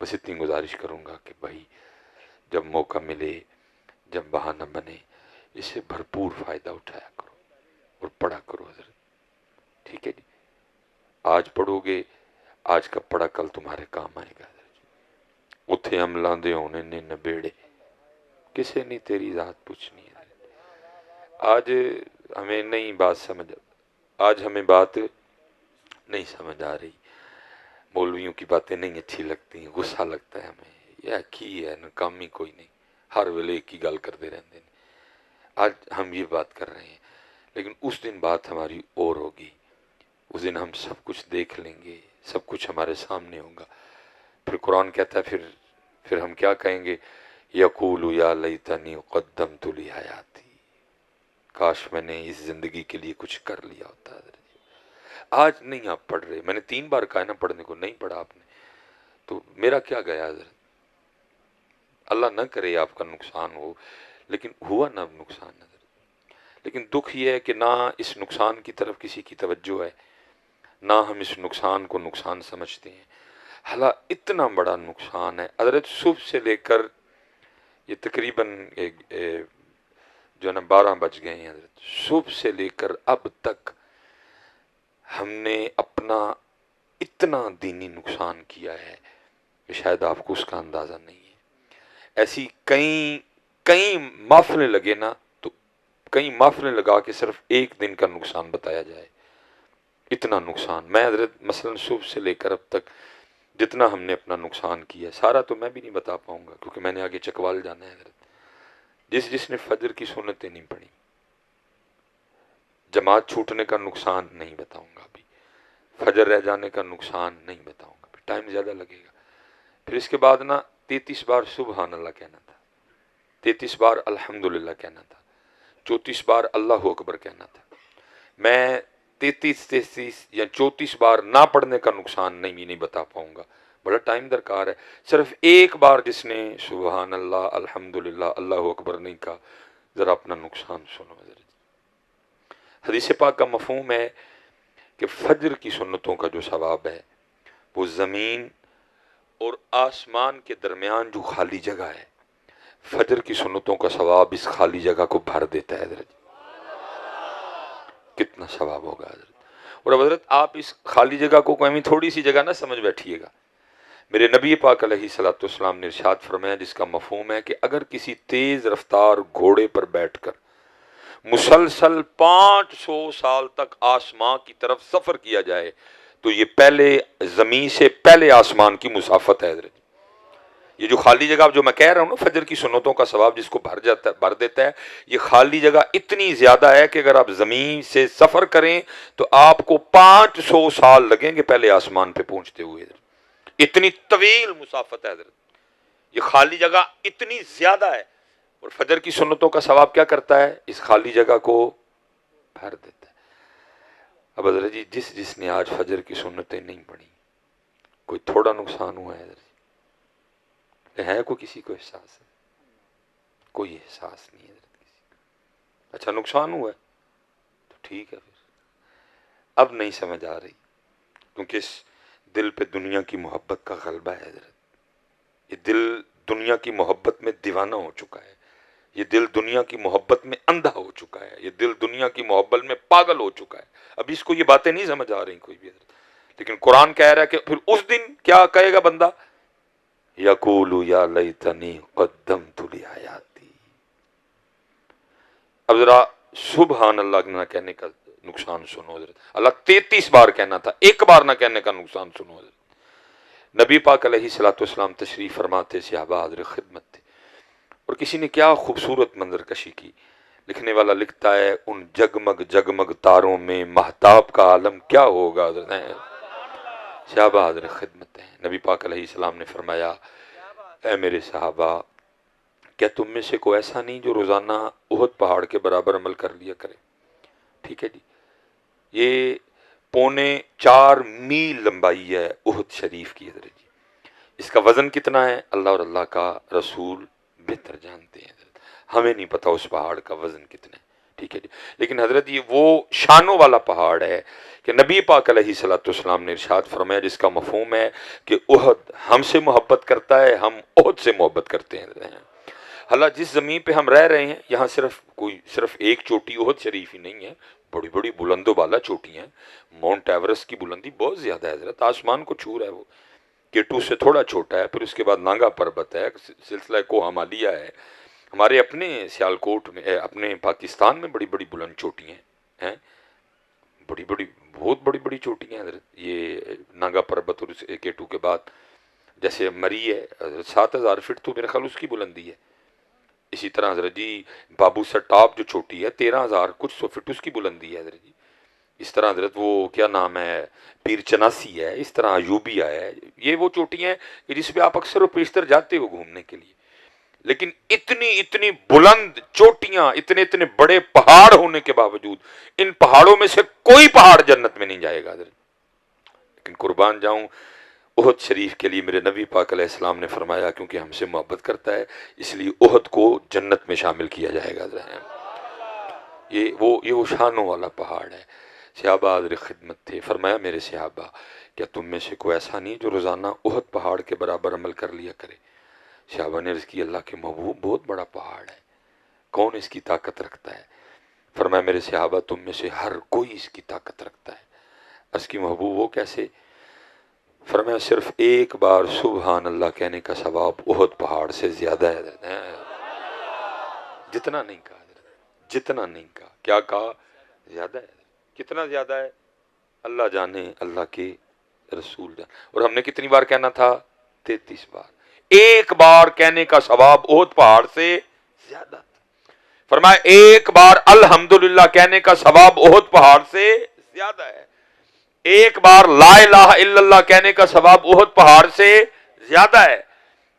بس اتنی گزارش کروں گا کہ بھائی جب موقع ملے، جب بہانہ بنے، اس سے بھرپور فائدہ اٹھایا کرو اور پڑھا کرو حضرت، ٹھیک ہے جی؟ آج پڑھو گے، آج کا پڑھا کل تمہارے کام آئے گا حضرت۔ اتھے عملاں دے ہونے نے نبیڑے، کسے نہیں تیری ذات پوچھنی ہے حضرت۔ آج ہمیں نہیں بات سمجھ، آج ہمیں بات نہیں سمجھ آ رہی، مولویوں کی باتیں نہیں اچھی لگتی، غصہ لگتا ہے ہمیں، یہ کی ہے ناکامی کوئی نہیں، ہر ویلے ایک ہی گل کرتے رہتے ہیں۔ آج ہم یہ بات کر رہے ہیں، لیکن اس دن بات ہماری اور ہوگی، اس دن ہم سب کچھ دیکھ لیں گے، سب کچھ ہمارے سامنے ہوگا۔ پھر قرآن کہتا ہے پھر ہم کیا کہیں گے؟ یقول یا لیتنی قدمت لحیاتی، کاش میں نے اس زندگی کے لیے کچھ کر لیا ہوتا ہے۔ آج نہیں آپ پڑھ رہے، میں نے 3 بار کہا ہے نا پڑھنے کو، نہیں پڑھا آپ نے تو میرا کیا گیا حضرت؟ اللہ نہ کرے آپ کا نقصان ہو، لیکن ہوا نہ نقصان حضرت۔ لیکن دکھ یہ ہے کہ نہ اس نقصان کی طرف کسی کی توجہ ہے، نہ ہم اس نقصان کو نقصان سمجھتے ہیں۔ حالا اتنا بڑا نقصان ہے حضرت، صبح سے لے کر یہ تقریباً جو ہے نا 12 بج گئے ہیں حضرت، صبح سے لے کر اب تک ہم نے اپنا اتنا دینی نقصان کیا ہے کہ شاید آپ کو اس کا اندازہ نہیں ہے۔ ایسی کئی محفلیں لگے نا تو کئی محفلیں لگا کے صرف ایک دن کا نقصان بتایا جائے، اتنا نقصان۔ میں حضرت مثلا صبح سے لے کر اب تک جتنا ہم نے اپنا نقصان کیا، سارا تو میں بھی نہیں بتا پاؤں گا کیونکہ میں نے آگے چکوال جانا ہے حضرت۔ جس نے فجر کی سنتیں نہیں پڑھی، جماعت چھوٹنے کا نقصان نہیں بتاؤں گا ابھی، فجر رہ جانے کا نقصان نہیں بتاؤں گا، پھر ٹائم زیادہ لگے گا۔ پھر اس کے بعد نا 33 بار سبحان اللہ کہنا تھا، 33 بار الحمدللہ کہنا تھا، 34 بار اللہ اکبر کہنا تھا۔ میں 33 یا 34 بار نہ پڑھنے کا نقصان نہیں بتا پاؤں گا، بڑا ٹائم درکار ہے۔ صرف ایک بار جس نے سبحان اللہ الحمدللہ اللہ اکبر نہیں کہا، ذرا اپنا نقصان سنو حضرت۔ حدیث پاک کا مفہوم ہے کہ فجر کی سنتوں کا جو ثواب ہے وہ زمین اور آسمان کے درمیان جو خالی جگہ ہے، فجر کی سنتوں کا ثواب اس خالی جگہ کو بھر دیتا ہے حضرت۔ کتنا ثواب ہوگا حضرت۔ اور اب حضرت آپ اس خالی جگہ کو کوئی تھوڑی سی جگہ نہ سمجھ بیٹھیے گا۔ میرے نبی پاک علیہ صلاۃ والسلام نے ارشاد فرمایا، جس کا مفہوم ہے کہ اگر کسی تیز رفتار گھوڑے پر بیٹھ کر مسلسل 500 سال تک آسمان کی طرف سفر کیا جائے تو یہ پہلے زمین سے پہلے آسمان کی مسافت ہے حضرت۔ یہ جو خالی جگہ جو میں کہہ رہا ہوں نا، فجر کی سنتوں کا ثواب جس کو بھر دیتا ہے، یہ خالی جگہ اتنی زیادہ ہے کہ اگر آپ زمین سے سفر کریں تو آپ کو 500 سال لگیں گے پہلے آسمان پہ پہنچتے ہوئے حضرت۔ اتنی طویل مسافت ہے حضرت، یہ خالی جگہ اتنی زیادہ ہے، اور فجر کی سنتوں کا ثواب کیا کرتا ہے؟ اس خالی جگہ کو بھر دیتا ہے۔ اب حضرت جی جس نے آج فجر کی سنتیں نہیں پڑھی، کوئی تھوڑا نقصان ہوا ہے حضرت؟ ہے کوئی کسی کو احساس ہے؟ کوئی احساس نہیں ہے حضرت کسی کو۔ اچھا نقصان ہوا ہے تو ٹھیک ہے، پھر اب نہیں سمجھ آ رہی کیونکہ اس دل پہ دنیا کی محبت کا غلبہ ہے حضرت۔ یہ دل دنیا کی محبت میں دیوانہ ہو چکا ہے، یہ دل دنیا کی محبت میں اندھا ہو چکا ہے، یہ دل دنیا کی محبت میں پاگل ہو چکا ہے۔ اب اس کو یہ باتیں نہیں سمجھ آ رہی کوئی بھی حضرت، لیکن قرآن کہہ رہا ہے کہ پھر اس دن کیا کہے گا بندہ؟ یقول یا لیتنی قدمت لحیاتی۔ اب ذرا سبحان اللہ نہ کہنے کا نقصان سنو حضرت، اللہ 33 بار کہنا تھا، ایک بار نہ کہنے کا نقصان سنو حضرت۔ نبی پاک علیہ الصلوۃ والسلام تشریف فرماتے، صحابہ حاضر خدمت تھے، اور کسی نے کیا خوبصورت منظر کشی کی۔ لکھنے والا لکھتا ہے ان جگمگ جگمگ تاروں میں مہتاب کا عالم کیا ہوگا حضرت۔ صحابہ حاضر خدمت ہیں، نبی پاک علیہ السلام نے فرمایا اے میرے صحابہ، کیا تم میں سے کوئی ایسا نہیں جو روزانہ احد پہاڑ کے برابر عمل کر لیا کرے؟ ٹھیک ہے جی، یہ 4.25 میل لمبائی ہے احد شریف کی حضرت جی۔ اس کا وزن کتنا ہے اللہ اور اللہ کا رسول بہتر جانتے ہیں حضرت، ہمیں نہیں پتا اس پہاڑ کا وزن کتنا ہے، ٹھیک ہے جی. لیکن حضرت یہ وہ شانوں والا پہاڑ ہے کہ نبی پاک علیہ الصلوۃ والسلام نے ارشاد فرمایا، جس کا مفہوم ہے کہ احد ہم سے محبت کرتا ہے، ہم احد سے محبت کرتے ہیں. حالانکہ جس زمین پہ ہم رہ رہے ہیں یہاں صرف ایک چوٹی احد شریف ہی نہیں ہے، بڑی بڑی بلند و بالا چوٹیاں ہیں. ماؤنٹ ایورسٹ کی بلندی بہت زیادہ ہے حضرت، آسمان کو چھو رہا ہے وہ. کیٹو سے تھوڑا چھوٹا ہے، پھر اس کے بعد نانگا پربت ہے، سلسلہ کوہ ہمالیہ ہے. ہمارے اپنے سیالکوٹ میں، اپنے پاکستان میں بڑی بڑی بلند چوٹیاں ہیں، بڑی بڑی بہت بڑی بڑی چوٹیاں ہیں حضرت. یہ نانگا پربت اور کیٹو کے بعد جیسے مری ہے 7,000 فٹ تو میرے خیال اس کی بلندی ہے. اسی طرح حضرت جی بابو سٹاپ جو چھوٹی ہے 13,000 کچھ سو فٹ اس کی بلندی ہے حضرت جی. اس طرح حضرت وہ کیا نام ہے پیر چناسی ہے، اس طرح ایوبیہ ہے. یہ وہ چوٹیاں ہیں کہ جس پہ آپ اکثر و بیشتر جاتے ہو گھومنے کے لیے. لیکن اتنی بلند چوٹیاں، اتنے بڑے پہاڑ ہونے کے باوجود ان پہاڑوں میں سے کوئی پہاڑ جنت میں نہیں جائے گا حضرت. لیکن قربان جاؤں احد شریف کے لیے میرے نبی پاک علیہ السلام نے فرمایا کیونکہ ہم سے محبت کرتا ہے اس لیے احد کو جنت میں شامل کیا جائے گا. یہ وہ شانوں والا پہاڑ ہے. صحابہ حاضر خدمت تھے. فرمایا میرے صحابہ کیا تم میں سے کوئی ایسا نہیں جو روزانہ احد پہاڑ کے برابر عمل کر لیا کرے؟ صحابہ نے عرض کی اللہ کے محبوب بہت بڑا پہاڑ ہے، کون اس کی طاقت رکھتا ہے؟ فرمایا میرے صحابہ تم میں سے ہر کوئی اس کی طاقت رکھتا ہے. اس کی محبوب وہ کیسے؟ فرمایا صرف ایک بار سبحان اللہ کہنے کا ثواب احد پہاڑ سے زیادہ ہے. جتنا نہیں کہا حضرت، جتنا نہیں کہا. کیا کہا؟ زیادہ ہے. کتنا زیادہ ہے اللہ جانے، اللہ کے رسول جانے. اور ہم نے کتنی بار کہنا تھا؟ 33 بار. ایک بار کہنے کا ثواب احد پہاڑ سے زیادہ تھا. فرمایا ایک بار الحمدللہ کہنے کا ثواب احد پہاڑ سے زیادہ ہے. ایک بار لا الہ الا اللہ کہنے کا ثواب احد پہاڑ سے زیادہ ہے.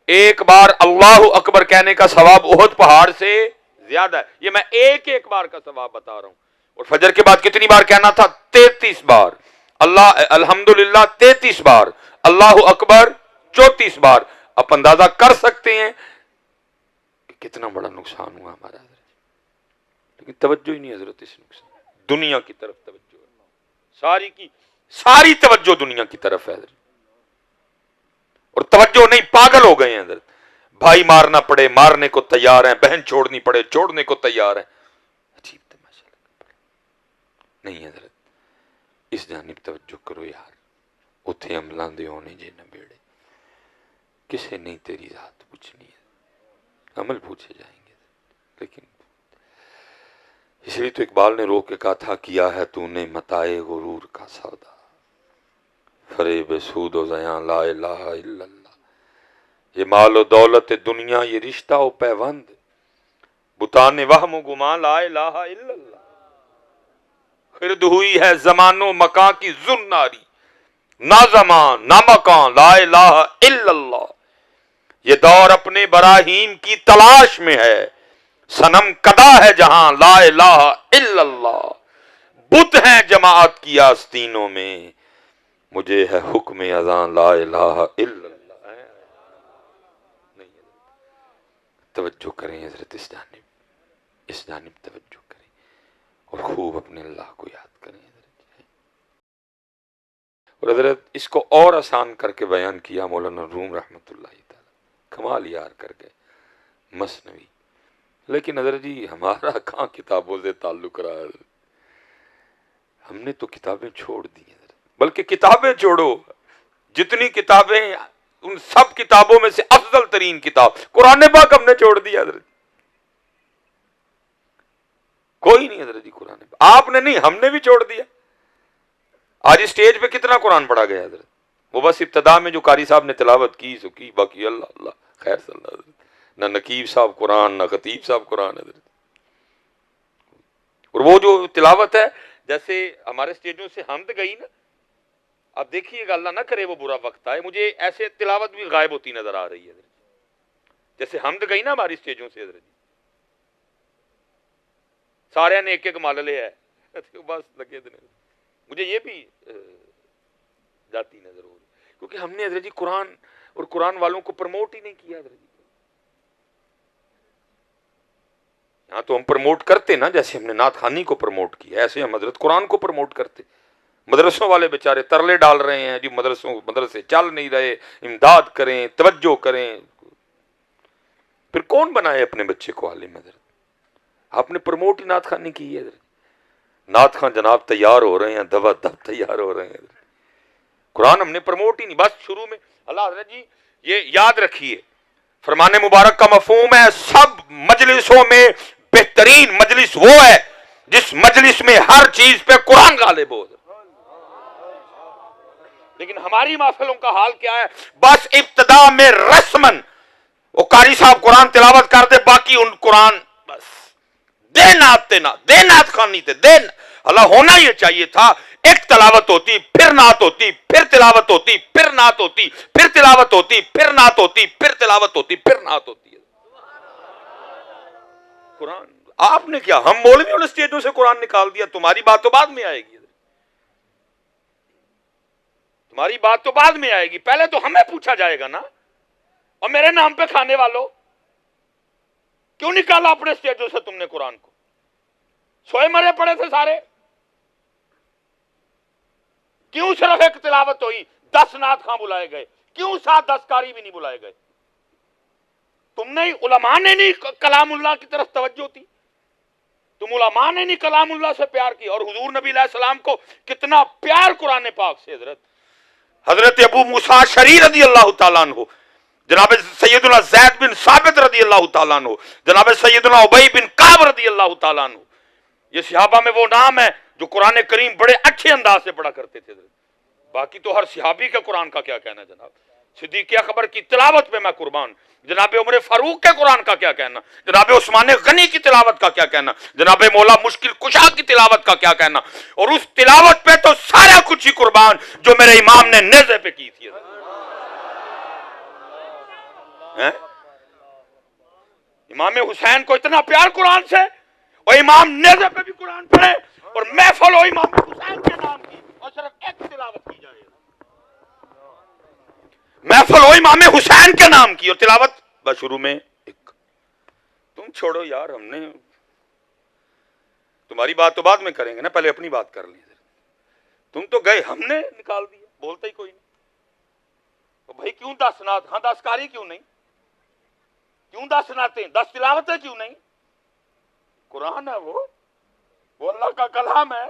ایک بار اللہ اکبر کہنے کا ثواب احد پہاڑ سے زیادہ ہے. یہ میں ایک بار کا ثواب بتا رہا ہوں. اور فجر کے بعد کتنی بار کہنا تھا؟ 33 بار. اللہ الحمدللہ 33 بار، اللہ اکبر 34 بار. آپ اندازہ کر سکتے ہیں کہ کتنا بڑا نقصان ہوا ہمارا. لیکن توجہ ہی نہیں حضرت اس نقصان، دنیا کی طرف توجہ ہے. ساری توجہ دنیا کی طرف ہے حضرت. اور توجہ نہیں، پاگل ہو گئے ہیں حضرت. بھائی مارنا پڑے مارنے کو تیار ہیں، بہن چھوڑنی پڑے چھوڑنے کو تیار ہیں. عجیب تماشا نہیں حضرت. اس جانب توجہ کرو یار. اتھے عملاں دے ہونے جے نہ بیڑے، کسے نہیں تیری ذات پوچھنی ہے، عمل پوچھے جائیں گے. لیکن اس لیے تو اقبال نے رو کے کہا تھا کیا ہے تو نے متاع غرور کا سودا، فریب سود و زیاں لا الہ الا اللہ. یہ مال و دولت دنیا، یہ رشتہ و پیوند، بتانے وہم و گمان لا الہ الا اللہ. خرد ہوئی ہے زمان و مکان کی زناری، نہ زمان نہ مکان لا الہ الا اللہ. یہ دور اپنے براہیم کی تلاش میں ہے، صنم کدا ہے جہاں لا الہ الا اللہ. بت ہیں جماعت کی آستینوں میں، مجھے ہے حکم اذان لا الہ الا اللہ. نہیں توجہ کریں حضرت اس جانب توجہ کریں اور خوب اپنے اللہ کو یاد کریں حضرت. اور حضرت اس کو اور آسان کر کے بیان کیا مولانا روم رحمۃ اللہ تعالی، کمال یار کر گئے مثنوی. لیکن حضرت جی ہمارا کہاں کتابوں سے تعلق رہا ہے؟ ہم نے تو کتابیں چھوڑ دی ہیں حضرت. بلکہ کتابیں چھوڑو، جتنی کتابیں ان سب کتابوں میں سے افضل ترین کتاب قرآن پاک ہم نے چھوڑ دیا حضرت. کوئی نہیں حضرت جی قرآن پاک آپ نے نہیں، ہم نے بھی چھوڑ دیا. آج اسٹیج پہ کتنا قرآن پڑھا گیا حضرت؟ وہ بس ابتدا میں جو قاری صاحب نے تلاوت کی سو کی، باقی اللہ اللہ خیر صلی اللہ حضرت. نہ نقیب صاحب قرآن، نہ خطیب صاحب قرآن حضرت. اور وہ جو تلاوت ہے جیسے ہمارے اسٹیجوں سے حمد گئی نا، اب دیکھیے گا اللہ نہ کرے وہ برا وقت آئے، مجھے ایسے تلاوت بھی غائب ہوتی نظر آ رہی ہے حضرت. جیسے حمد گئی نا ہماری اسٹیجوں سے حضرت، سارے نے ایک مال لے ہے بس لگے دن. مجھے یہ بھی جاتی نظر ہو رہی کیونکہ ہم نے حضرت جی قرآن اور قرآن والوں کو پروموٹ ہی نہیں کیا حضرت جی. یہاں تو ہم پروموٹ کرتے نا، جیسے ہم نے نعت خوانی کو پروموٹ کیا ایسے ہم حضرت قرآن کو پروموٹ کرتے. مدرسوں والے بیچارے ترلے ڈال رہے ہیں جی مدرسے چل نہیں رہے، امداد کریں، توجہ کریں. پھر کون بنائے اپنے بچے کو عالم؟ حضرت آپ نے پروموٹ ہی نعت خوانی کی ہے. حضرت نعت خان جناب تیار ہو رہے ہیں، دبا دب تیار ہو رہے ہیں. قرآن ہم نے پروموٹ ہی نہیں. بس شروع میں اللہ حضرت جی یہ یاد رکھیے، فرمان مبارک کا مفہوم ہے سب مجلسوں میں بہترین مجلس وہ ہے جس مجلس میں ہر چیز پہ قرآن غالب ہو. لیکن ہماری محفلوں کا حال کیا ہے؟ بس ابتدا میں رسمن وہ قاری صاحب قرآن تلاوت کر دے، باقی ان قرآن بس دے نعت خوانی تے دے. اللہ ہونا یہ چاہیے تھا ایک تلاوت ہوتی، پھر نعت ہوتی، پھر تلاوت ہوتی، پھر نعت ہوتی، پھر تلاوت ہوتی، پھر نعت ہوتی، پھر تلاوت ہوتی، پھر نعت ہوتی. قرآن آپ نے کیا، ہم مولویوں نے اسٹیجوں سے قرآن نکال دیا. تمہاری بات تو بعد میں آئے گی، تمہاری بات تو بعد میں آئے گی. پہلے تو ہمیں پوچھا جائے گا نا. اور میرے نام پہ کھانے والوں کیوں نکالا اپنے اسٹیجوں سے تم نے قرآن کو؟ سوئے مرے پڑے تھے سارے. کیوں صرف ایک تلاوت ہوئی؟ 10 نعت خاں بلائے گئے. کیوں 7-10 قاری بھی نہیں بلائے گئے؟ تم نے علماء نے نہیں کلام اللہ کی طرف توجہ تھی. تم علماء نے نہیں کلام اللہ سے پیار کی. اور حضور نبی علیہ السلام کو کتنا پیار قرآن پاک سے. حضرت ابو موسیٰ اشعری رضی اللہ تعالیٰ عنہ، جناب سیدنا زید بن ثابت رضی اللہ تعالیٰ عنہ، جناب سیدنا ابی بن کعب رضی اللہ تعالیٰ عنہ، یہ صحابہ میں وہ نام ہے جو قرآن کریم بڑے اچھے انداز سے پڑھا کرتے تھے. باقی تو ہر صحابی کا قرآن کا کیا کہنا جناب. صدیق اکبر کی تلاوت پہ میں قربان. جناب عمر فاروق کے قرآن کا کیا کہنا، جناب عثمان غنی کی تلاوت کا کیا کہنا، جناب مولا مشکل کشا کی تلاوت کا کیا کہنا. اور اس تلاوت پہ تو سارا کچھ ہی قربان جو میرے امام نے نیزے پہ کی تھی. امام حسین کو اتنا پیار قرآن سے، اور امام نیزے پہ بھی قرآن پڑھے، اور محفل ہو امام حسین کے نام کی اور صرف ایک تلاوت کی جائے. محفل ہو امام حسین کے نام کی اور تلاوت بس شروع میں ایک. تم چھوڑو یار، ہم نے تمہاری بات تو بعد میں کریں گے نا، پہلے اپنی بات کر لیں. تم تو گئے، ہم نے نکال دیا، بولتا ہی کوئی نہیں. تو بھائی کیوں 10 نعت؟ ہاں 10 قاری کیوں نہیں؟ کیوں 10 نعتیں؟ 10 تلاوتیں کیوں نہیں؟ قرآن ہے وہ اللہ کا کلام ہے.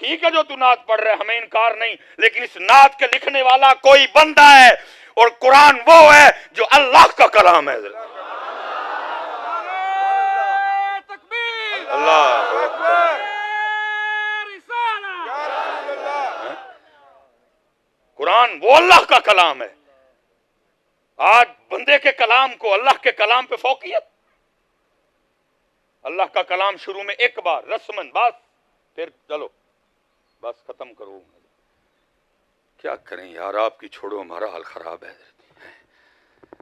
ٹھیک ہے جو تو نعت پڑھ رہے، ہمیں انکار نہیں، لیکن اس نعت کے لکھنے والا کوئی بندہ ہے، اور قرآن وہ ہے جو اللہ کا کلام ہے. اللہ قرآن وہ اللہ کا کلام ہے. آج بندے کے کلام کو اللہ کے کلام پہ فوقیت. اللہ کا کلام شروع میں ایک بار رسمن، بس پھر چلو بس ختم کرو. کیا کریں یار، آپ کی چھوڑو، ہمارا حال خراب ہے.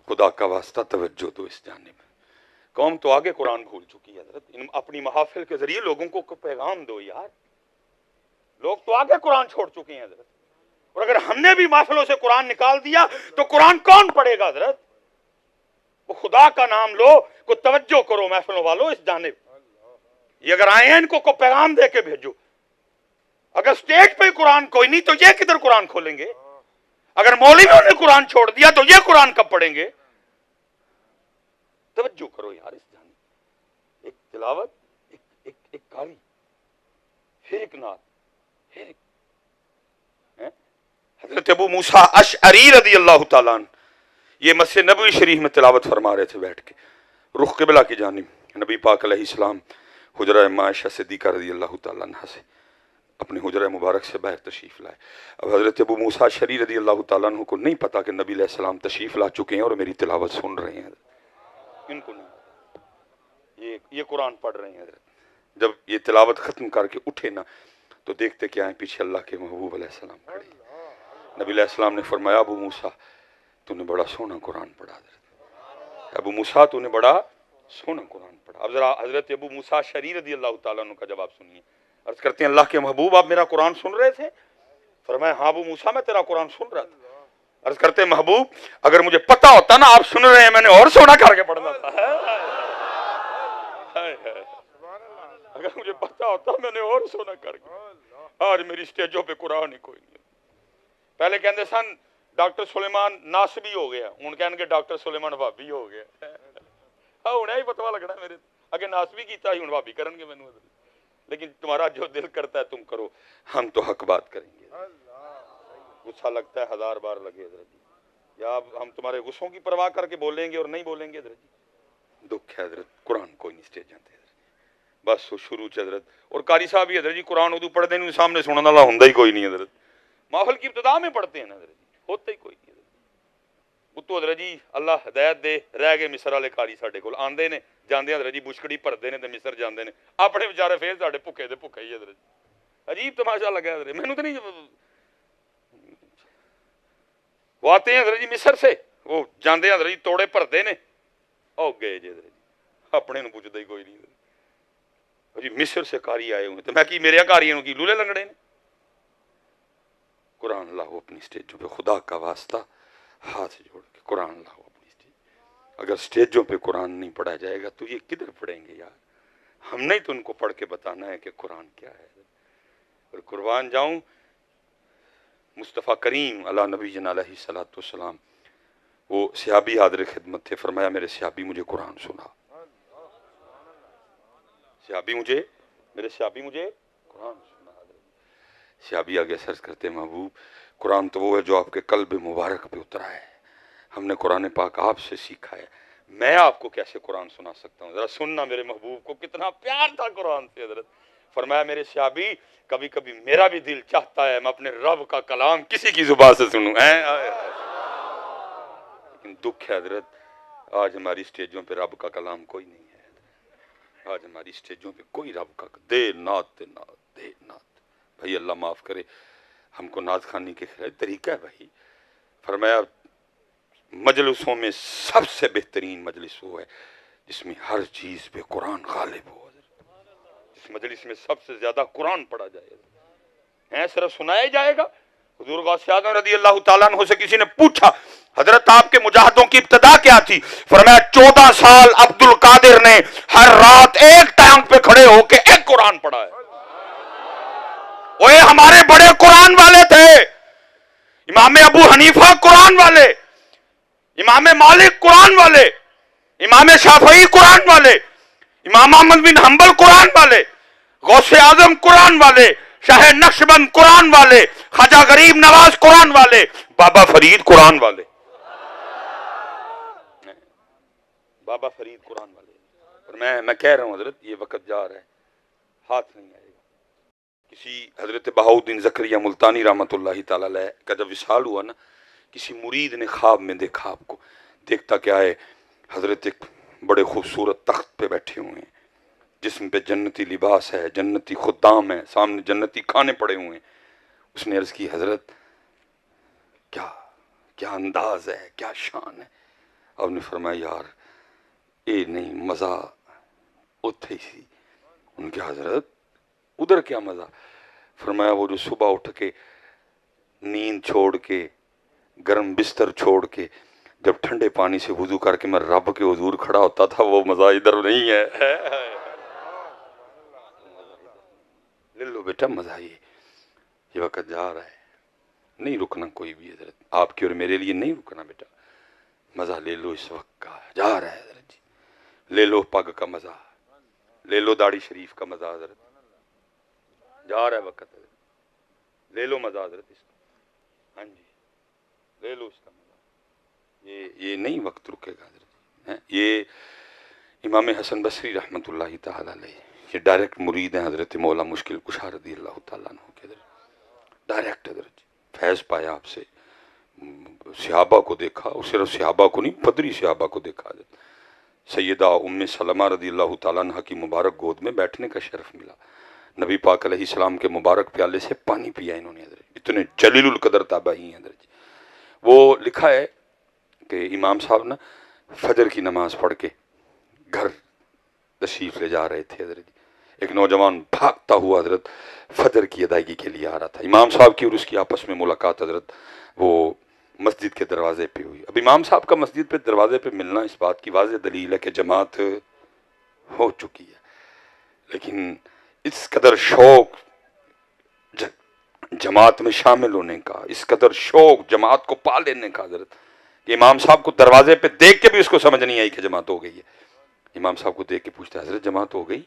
خدا کا واسطہ توجہ دو اس جانب. قوم تو آگے قرآن بھول چکی ہے حضرت. اپنی محافل کے ذریعے لوگوں کو پیغام دو یار. لوگ تو آگے قرآن چھوڑ چکے ہیں حضرت. اور اگر ہم نے بھی محفلوں سے قرآن نکال دیا تو قرآن کون پڑھے گا حضرت؟ وہ خدا کا نام لو، کو توجہ کرو محفلوں والوں اس جانب. یہ اگر آئے ہیں ان کو پیغام دے کے بھیجو. اگر سٹیج پہ قرآن کوئی نہیں تو یہ کدھر قرآن کھولیں گے؟ اگر مولویوں نے قرآن چھوڑ دیا تو یہ قرآن کب پڑھیں گے؟ توجہ کرو یار اس جانب. ایک تلاوت، ایک قاری، پھر ایک نعت، پھر ایک. حضرت ابو موسیٰ اشعری رضی اللہ تعالیٰ عنہ یہ مسجد نبوی شریف میں تلاوت فرما رہے تھے بیٹھ کے رخ قبلہ کی جانب. نبی پاک علیہ السلام حجرہ عائشہ صدیقہ رضی اللہ تعالیٰ عنہ سے اپنے حجرہ مبارک سے باہر تشریف لائے. اب حضرت ابو موسیٰ اشعری رضی اللہ تعالیٰ عنہ کو نہیں پتا کہ نبی علیہ السلام تشریف لا چکے ہیں اور میری تلاوت سن رہے ہیں. ان کو نہیں پتا یہ قرآن پڑھ رہے ہیں حضرت. جب یہ تلاوت ختم کر کے اٹھے نا تو دیکھتے کیا ہیں پیچھے اللہ کے محبوب علیہ السلام کھڑے. نبی علیہ السلام نے فرمایا ابو موسیٰ تو نے بڑا سونا قرآن پڑھا. حضرت ابو موسیٰ تو نے بڑا سونا قرآن پڑھا. اب ذرا حضرت ابو موسیٰ اشعری رضی اللہ تعالیٰ عنہ کا جواب سنیے. عرض کرتے ہیں اللہ کے محبوب آپ میرا قرآن سن رہے تھے؟ فرمایا ہاں ابو موسیٰ میں تیرا قرآن سن رہا تھا. عرض کرتے ہیں محبوب اگر مجھے پتا ہوتا نا آپ سن رہے ہیں میں نے اور سونا کر کے پڑھنا تھا. اگر مجھے پتا ہوتا میں نے اور سونا کر کے، آج میری سٹیجوں پہ قرآن ہی کوئی نہیں۔ پہلے کہندے سن ڈاکٹر سلیمان ناسبی ہو گیا، ہوں کہن گے ڈاکٹر سلیمان بھابی ہو گیا۔ ہوں ہی پتہ لگنا میرے اگے ناسبی کیتا ہی ہوں بھابی کرن گے مینوں۔ لیکن تمہارا جو دل کرتا ہے تم کرو، ہم تو حق بات کریں گے۔ غصہ لگتا ہے 1000 بار لگے حضرت جی، یا ہم تمہارے غصوں کی پرواہ کر کے بولیں گے اور نہیں بولیں گے حضرت جی؟ دکھ ہے حضرت، قرآن کوئی نہیں سٹیج جانتے حضرت، بس وہ شروع چ حضرت۔ اور قاری صاحب بھی حضرت جی قرآن اردو پڑھتے ہیں، سامنے سننے والا ہوندا ہی کوئی نہیں حضرت، محفل کی ابتدا میں پڑھتے ہیں حضرت جی، ہوتا ہی کوئی نہیں حضرت۔ اتو حضرت جی اللہ ہدایت دے، رہ گئے مصر والے قاری ساڈے کول، آندے نے جاندے حضرت جی بشکڑی بھردے نے تے مصر جاندے نے، اپنے بیچارے پھر ساڈے بھکے دے بھکے ہی حضرت جی۔ عجیب تماشا لگا حضرت، مینوں تے نہیں، وہ آتے ہیں حضرت جی مصر سے، وہ جاندے حضرت جی توڑے بھردے نے، او گئے جی حضرت جی، اپنے نوں پوچھدا ہی کوئی نہیں جی، مصر سے قاری آئے ہوئے تو میں کی میرے قاریوں کی لولے لنگڑے نے۔ قرآن لاؤ اپنی سٹیجوں پہ، خدا کا واسطہ ہاتھ جوڑ کے قرآن لاؤ اپنی سٹیج۔ اگر سٹیجوں پہ قرآن نہیں پڑھا جائے گا تو یہ کدھر پڑھیں گے یار؟ ہم نہیں تو ان کو پڑھ کے بتانا ہے کہ قرآن کیا ہے۔ اور قربان جاؤں مصطفیٰ کریم علی نبی جن علیہ الصلوۃ والسلام، وہ صحابی حاضر خدمت تھے، فرمایا میرے صحابی مجھے قرآن سنا، میرے صحابی مجھے قرآن سنا۔ صحابی آگے سرچ کرتے محبوب قرآن تو وہ ہے جو آپ کے قلب مبارک پہ اترا ہے، ہم نے قرآن پاک آپ سے سیکھا ہے، میں آپ کو کیسے قرآن سنا سکتا ہوں؟ ذرا سننا میرے محبوب کو کتنا پیار تھا قرآن سے حضرت۔ فرمایا میرے صحابی کبھی کبھی میرا بھی دل چاہتا ہے میں اپنے رب کا کلام کسی کی زبان سے سنوں، لیکن دکھ ہے حضرت آج ہماری سٹیجوں پہ رب کا کلام کوئی نہیں ہے۔ آج ہماری سٹیجوں پہ کوئی رب کا دے نعت بھائی اللہ معاف کرے، ہم کو نعت خوانی کے طریقہ ہے بھائی۔ فرمایا مجلسوں میں سب سے بہترین مجلس وہ ہے جس میں ہر چیز پہ قرآن غالب ہو، جس مجلس میں سب سے زیادہ قرآن پڑھا جائے، صرف سنایا ہی جائے گا۔ حضور غوث اعظم رضی اللہ تعالیٰ عنہ سے کسی نے پوچھا حضرت آپ کے مجاہدوں کی ابتدا کیا تھی؟ فرمایا 14 سال عبد القادر نے ہر رات ایک ٹانگ پہ کھڑے ہو کے ایک قرآن پڑھا ہے۔ وہ ہمارے بڑے قرآن والے تھے، امام ابو حنیفہ قرآن والے، امام مالک قرآن والے، امام شافعی قرآن والے، امام احمد بن حنبل قرآن والے، غوث اعظم قرآن والے، شاہ نقشبند قرآن والے، خواجہ غریب نواز قرآن والے، بابا فرید قرآن والے، بابا فرید قرآن والے۔ اور میں کہہ رہا ہوں حضرت یہ وقت جا رہا ہے، ہاتھ نہیں آئے گا۔ کسی حضرت بہاؤالدین زکریا ملتانی رحمۃ اللہ تعالی علیہ کا جب وصال ہوا نا، کسی مرید نے خواب میں دیکھا آپ کو، دیکھتا کیا ہے حضرت ایک بڑے خوبصورت تخت پہ بیٹھے ہوئے ہیں، جسم پہ جنتی لباس ہے، جنتی خدام ہے، سامنے جنتی کھانے پڑے ہوئے ہیں۔ اس نے عرض کی حضرت کیا انداز ہے، کیا شان ہے۔ آپ نے فرمایا یار اے نہیں مزہ اتھے ہی سی۔ ان کے حضرت ادھر کیا مزہ؟ فرمایا وہ جو صبح اٹھ کے نیند چھوڑ کے گرم بستر چھوڑ کے جب ٹھنڈے پانی سے وضو کر کے میں رب کے حضور کھڑا ہوتا تھا، وہ مزہ ادھر نہیں ہے۔ لے لو بیٹا مزہ، یہ وقت جا رہا ہے، نہیں رکنا کوئی بھی حضرت، آپ کی اور میرے لیے نہیں رکنا بیٹا، مزہ لے لو اس وقت کا، جا رہا ہے حضرت جی۔ لے لو پگ کا مزہ، لے لو داڑھی شریف کا مزہ حضرت، جا رہا ہے وقت حضرت، لے لو مزہ حضرت اس کا، ہاں جی لے لو اس کا مزہ، یہ نہیں وقت رکے گا حضرت۔ یہ امام حسن بصری رحمۃ اللہ تعالی علیہ، یہ ڈائریکٹ مرید ہیں حضرت مولا مشکل کشا رضی اللہ تعالیٰ عنہ کے، حضرت ڈائریکٹ حضرت فیض پایا آپ سے، صحابہ کو دیکھا، اور صرف صحابہ کو نہیں پدری صحابہ کو دیکھا حضرت۔ سیدہ ام سلمہ رضی اللہ تعالیٰ عنہ کی مبارک گود میں بیٹھنے کا شرف ملا، نبی پاک علیہ السلام کے مبارک پیالے سے پانی پیا انہوں نے حضرت، اتنے جلیل القدر تابعی ہیں حضرت۔ وہ لکھا ہے کہ امام صاحب نا فجر کی نماز پڑھ کے گھر تشریف لے جا رہے تھے حضرت، ایک نوجوان بھاگتا ہوا حضرت فجر کی ادائیگی کے لیے آ رہا تھا، امام صاحب کی اور اس کی آپس میں ملاقات حضرت وہ مسجد کے دروازے پہ ہوئی۔ اب امام صاحب کا مسجد پہ دروازے پہ ملنا اس بات کی واضح دلیل ہے کہ جماعت ہو چکی ہے۔ لیکن اس قدر شوق جماعت میں شامل ہونے کا، اس قدر شوق جماعت کو پا لینے کا حضرت، کہ امام صاحب کو دروازے پہ دیکھ کے بھی اس کو سمجھ نہیں آئی کہ جماعت ہو گئی ہے۔ امام صاحب کو دیکھ کے پوچھتا ہے حضرت جماعت ہو گئی؟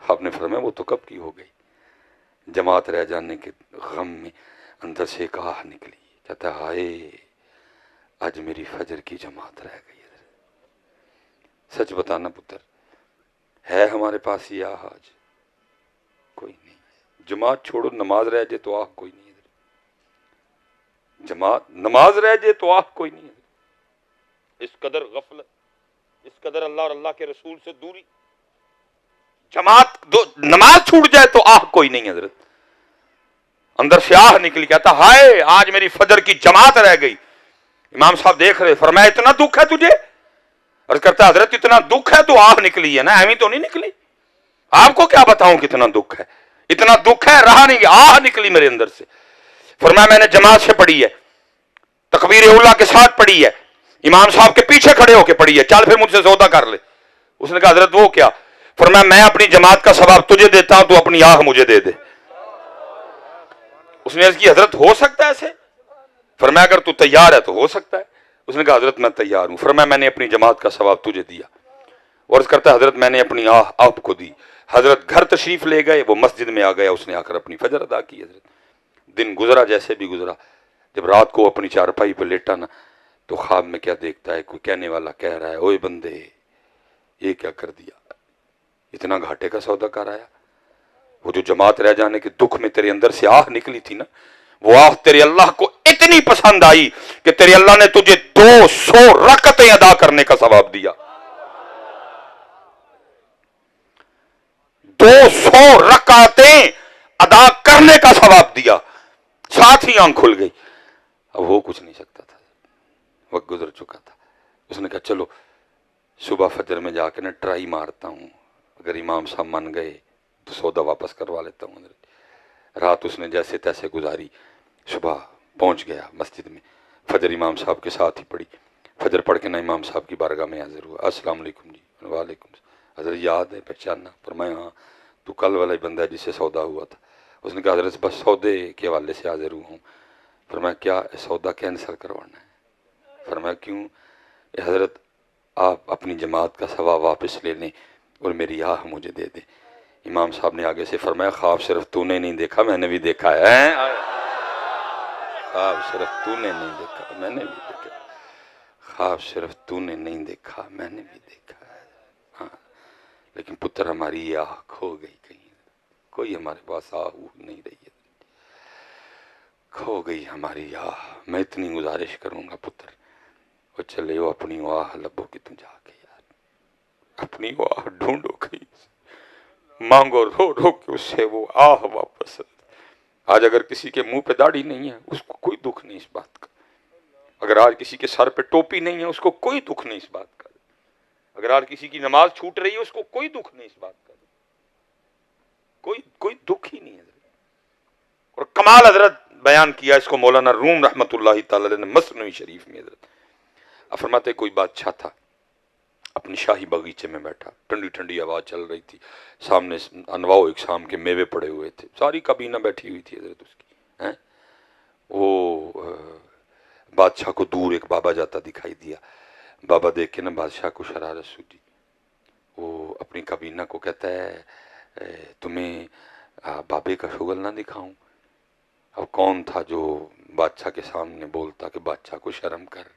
آپ نے فرمایا وہ تو کب کی ہو گئی۔ جماعت رہ جانے کے غم میں اندر سے ایک آہ نکلی، کہتا ہے ہائے آج میری فجر کی جماعت رہ گئی ہے۔ سچ بتانا پتر، ہے ہمارے پاس یہ آہ آج؟ کوئی نہیں۔ جماعت چھوڑو، نماز رہ جائے تو آہ کوئی نہیں ہے۔ جماعت نماز رہ جائے تو آہ کوئی نہیں ہے۔ اس قدر غفلت، اس قدر اللہ اور اللہ کے رسول سے دوری، نماز چھوٹ جائے تو آہ کوئی نہیں حضرت۔ اندر سے آہ نکلی، کہتا ہائے آج میری فجر کی جماعت رہ گئی۔ امام صاحب دیکھ رہے، فرمایا اتنا دکھ ہے تجھے؟ عرض کرتا حضرت اتنا دکھ ہے تو آہ نکلی ہے نا، ایویں تو نہیں نکلی۔ آپ کو کیا بتاؤں کتنا دکھ ہے، اتنا دکھ ہے رہا نہیں، آہ نکلی میرے اندر سے۔ فرمایا میں نے جماعت سے پڑھی ہے، تکبیر اولیٰ کے ساتھ پڑھی ہے، امام صاحب کے پیچھے کھڑے ہو کے پڑھی ہے، چل پھر مجھ سے سودا کر لے۔ اس نے کہا حضرت وہ کیا؟ فرمایا میں اپنی جماعت کا ثواب تجھے دیتا ہوں، تو اپنی آہ مجھے دے دے۔ اس نے عرض کی حضرت ہو سکتا ہے ایسے؟ فرمایا اگر تو تیار ہے تو ہو سکتا ہے۔ اس نے کہا حضرت میں تیار ہوں۔ فرمایا میں نے اپنی جماعت کا ثواب تجھے دیا۔ عرض کرتا ہے حضرت میں نے اپنی آہ آپ کو دی۔ حضرت گھر تشریف لے گئے، وہ مسجد میں آ گیا، اس نے آ کر اپنی فجر ادا کی۔ حضرت دن گزرا جیسے بھی گزرا، جب رات کو اپنی چارپائی پہ لیٹا نا تو خواب میں کیا دیکھتا ہے، کوئی کہنے والا کہہ رہا ہے اوئے بندے یہ کیا کر دیا، اتنا گھاٹے کا سودا کر آیا۔ وہ جو جماعت رہ جانے کے دکھ میں تیرے اندر سے آہ نکلی تھی نا، وہ آہ تیرے اللہ کو اتنی پسند آئی کہ تیرے اللہ نے تجھے 200 رکعتیں ادا کرنے کا ثواب دیا۔ 200 رکعتیں ادا کرنے کا ثواب دیا۔ ساتھ ہی آنکھ کھل گئی۔ اب ہو کچھ نہیں سکتا تھا، وقت گزر چکا تھا۔ اس نے کہا چلو صبح فجر میں جا کے نا ٹرائی مارتا ہوں، اگر امام صاحب من گئے تو سودا واپس کروا لیتا ہوں۔ رات اس نے جیسے تیسے گزاری، صبح پہنچ گیا مسجد میں، فجر امام صاحب کے ساتھ ہی پڑھی۔ فجر پڑھ کے نا امام صاحب کی بارگاہ میں حاضر ہوا۔ السلام علیکم جی۔ وعلیکم السلام۔ حضرت یاد ہے پہچاننا؟ فرمایا ہاں تو کل والا ہی بندہ ہے جس سے سودا ہوا تھا۔ اس نے کہا حضرت بس سودے کے حوالے سے حاضر ہوا ہوں۔ فرمایا کیا سودا کینسل کروانا ہے؟ فرمایا کیوں؟ حضرت آپ اپنی جماعت کا ثواب واپس لے لیں اور میری آہ مجھے دے دیں۔ امام صاحب نے آگے سے فرمایا خواب صرف تو نے نہیں دیکھا، میں نے بھی دیکھا ہے۔ خواب صرف تو نے نہیں دیکھا، میں نے بھی دیکھا۔ خواب صرف تو نے نہیں دیکھا، میں نے بھی دیکھا ہے۔ ہاں لیکن پتر ہماری یہ آہ کھو گئی کہیں، کوئی ہمارے پاس آہ نہیں رہی ہے، کھو گئی ہماری آہ۔ میں اتنی گزارش کروں گا پتر وہ چلے ہو اپنی آہ لبوں کی تم جا کے یار، اپنی آہ ڈھونڈو کہیں، مانگو رو رو کے اس سے وہ آہ واپس۔ آج اگر کسی کے منہ پہ داڑھی نہیں ہے اس کو کوئی دکھ نہیں اس بات کا، اگر آج کسی کے سر پہ ٹوپی نہیں ہے اس کو کوئی دکھ نہیں اس بات کا، اگر آج کسی کی نماز چھوٹ رہی ہے اس کو کوئی دکھ نہیں اس بات کا، کوئی دکھ ہی نہیں ہے۔ اور کمال حضرت بیان کیا اس کو مولانا روم رحمۃ اللہ تعالی نے مثنوی شریف میں۔ حضرت فرماتے کوئی بادشاہ تھا اپنی شاہی باغیچے میں بیٹھا، ٹھنڈی ٹھنڈی ہوا چل رہی تھی، سامنے انواع و اقسام کے میوے پڑے ہوئے تھے، ساری کابینہ بیٹھی ہوئی تھی حضرت اس کی۔ وہ بادشاہ کو دور ایک بابا جاتا دکھائی دیا، بابا دیکھ کے نا بادشاہ کو شرارت سوجی، وہ اپنی کابینہ کو کہتا ہے تمہیں بابے کا شغل نہ دکھاؤں؟ اب کون تھا جو بادشاہ کے سامنے بولتا کہ بادشاہ کو شرم کر؟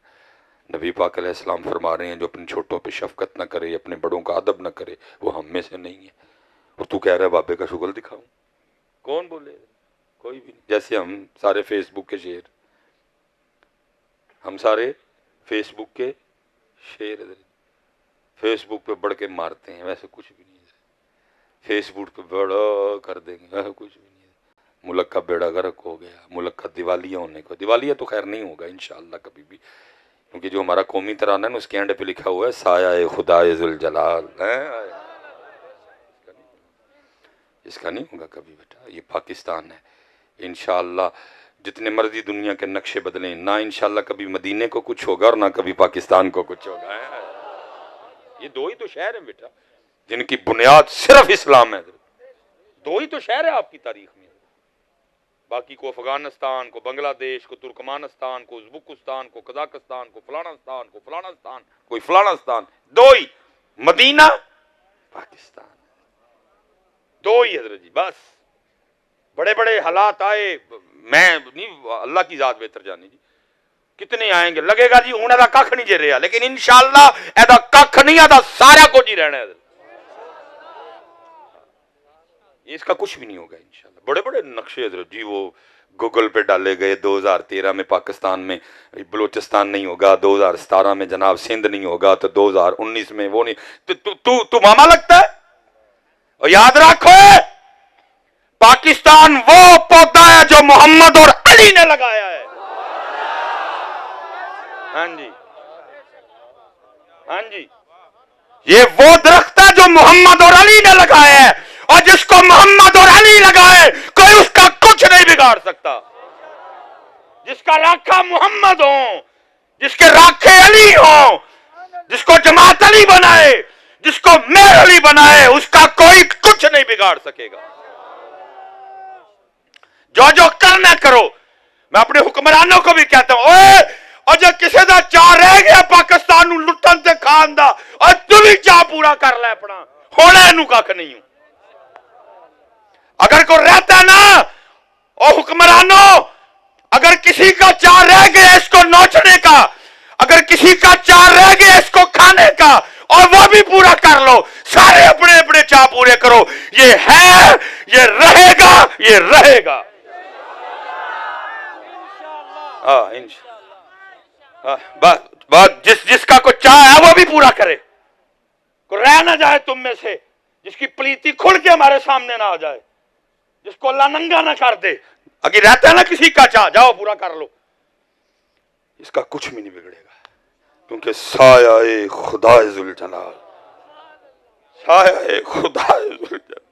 نبی پاک علیہ السلام فرما رہے ہیں جو اپنے چھوٹوں پہ شفقت نہ کرے، اپنے بڑوں کا ادب نہ کرے وہ ہم میں سے نہیں ہے۔ اور تو کہہ رہا ہے بابے کا شغل دکھاؤں؟ کون بولے؟ کوئی بھی نہیں۔ جیسے ہم سارے فیس بک کے شیر، ہم سارے فیس بک کے شیر، فیس بک پہ بڑھ کے مارتے ہیں، ویسے کچھ بھی نہیں ہے۔ فیس بک پہ بڑا کر دیں گے، ویسے کچھ بھی نہیں ہے۔ ملک کا بیڑا غرق ہو گیا، ملک کا دیوالیہ ہونے کو، دیوالیہ تو خیر نہیں ہوگا انشاءاللہ کبھی بھی، کیونکہ جو ہمارا قومی ترانہ ہے نا اس کے اینڈ پہ لکھا ہوا ہے سایہ خدائے ذوالجلال، اس کا نہیں ہوگا کبھی بیٹا۔ یہ پاکستان ہے، انشاءاللہ جتنے مرضی دنیا کے نقشے بدلیں، نہ انشاءاللہ کبھی مدینے کو کچھ ہوگا اور نہ کبھی پاکستان کو کچھ ہوگا۔ یہ دو ہی تو شہر ہیں بیٹا، جن کی بنیاد صرف اسلام ہے. دو ہی تو شہر ہے آپ کی تاریخ میں، باقی کو افغانستان کو بنگلہ دیش کو ترکمانستان کو ازبکستان کو قزاقستان کو فلانستان کو فلانستان کوئی فلانستان، دو ہی، مدینہ پاکستان، دو ہی حضرت جی بس. بڑے بڑے حالات آئے، میں نہیں، اللہ کی ذات بہتر جانی جی، کتنے آئیں گے لگے گا جی ہوں ایدا کھ نہیں جے رہا، لیکن انشاءاللہ ایدا کھ نہیں آتا سارا کچھ ہی رہنا ہے. اس کا کچھ بھی نہیں ہوگا انشاءاللہ. بڑے بڑے نقشے حضرت جی وہ گوگل پہ ڈالے گئے، 2013 میں پاکستان میں بلوچستان نہیں ہوگا، 2017 میں جناب سندھ نہیں ہوگا، تو 2019 میں وہ نہیں. تو ماما لگتا ہے. اور یاد رکھو پاکستان وہ پودا ہے جو محمد اور علی نے لگایا ہے. ہاں جی ہاں جی، یہ وہ درخت ہے جو محمد اور علی نے لگایا ہے، اور جس کو محمد اور علی لگائے کوئی اس کا کچھ نہیں بگاڑ سکتا. جس کا راکھا محمد ہوں، جس کے راکھے علی ہوں، جس کو جماعت علی بنائے، جس کو میر علی بنائے، اس کا کوئی کچھ نہیں بگاڑ سکے گا. جو کرنا کرو. میں اپنے حکمرانوں کو بھی کہتا ہوں، اوے اور جو کسی دا چاہ رہ گیا پاکستان نو لٹن تے کھان دا، اور تو بھی چاہ پورا کر لے اپنا، ہونا اینو کھ نہیں ہوں. اگر کوئی رہتا نا، او حکمرانوں، اگر کسی کا چاہ رہ گیا اس کو نوچنے کا، اگر کسی کا چاہ رہ گیا اس کو کھانے کا، اور وہ بھی پورا کر لو. سارے اپنے اپنے چاہ پورے کرو. یہ ہے، یہ رہے گا، یہ رہے گا. بس جس کا کوئی چاہ ہے وہ بھی پورا کرے. کوئی رہ نہ جائے تم میں سے جس کی پلیتی کھل کے ہمارے سامنے نہ آ جائے، جس کو اللہ ننگا نہ کر دے. اگر رہتا ہے نا کسی کا چاہ، جاؤ پورا کر لو. اس کا کچھ بھی نہیں بگڑے گا، کیونکہ سایہ خدا ذوالجلال، سایہ خدا ذوالجلال،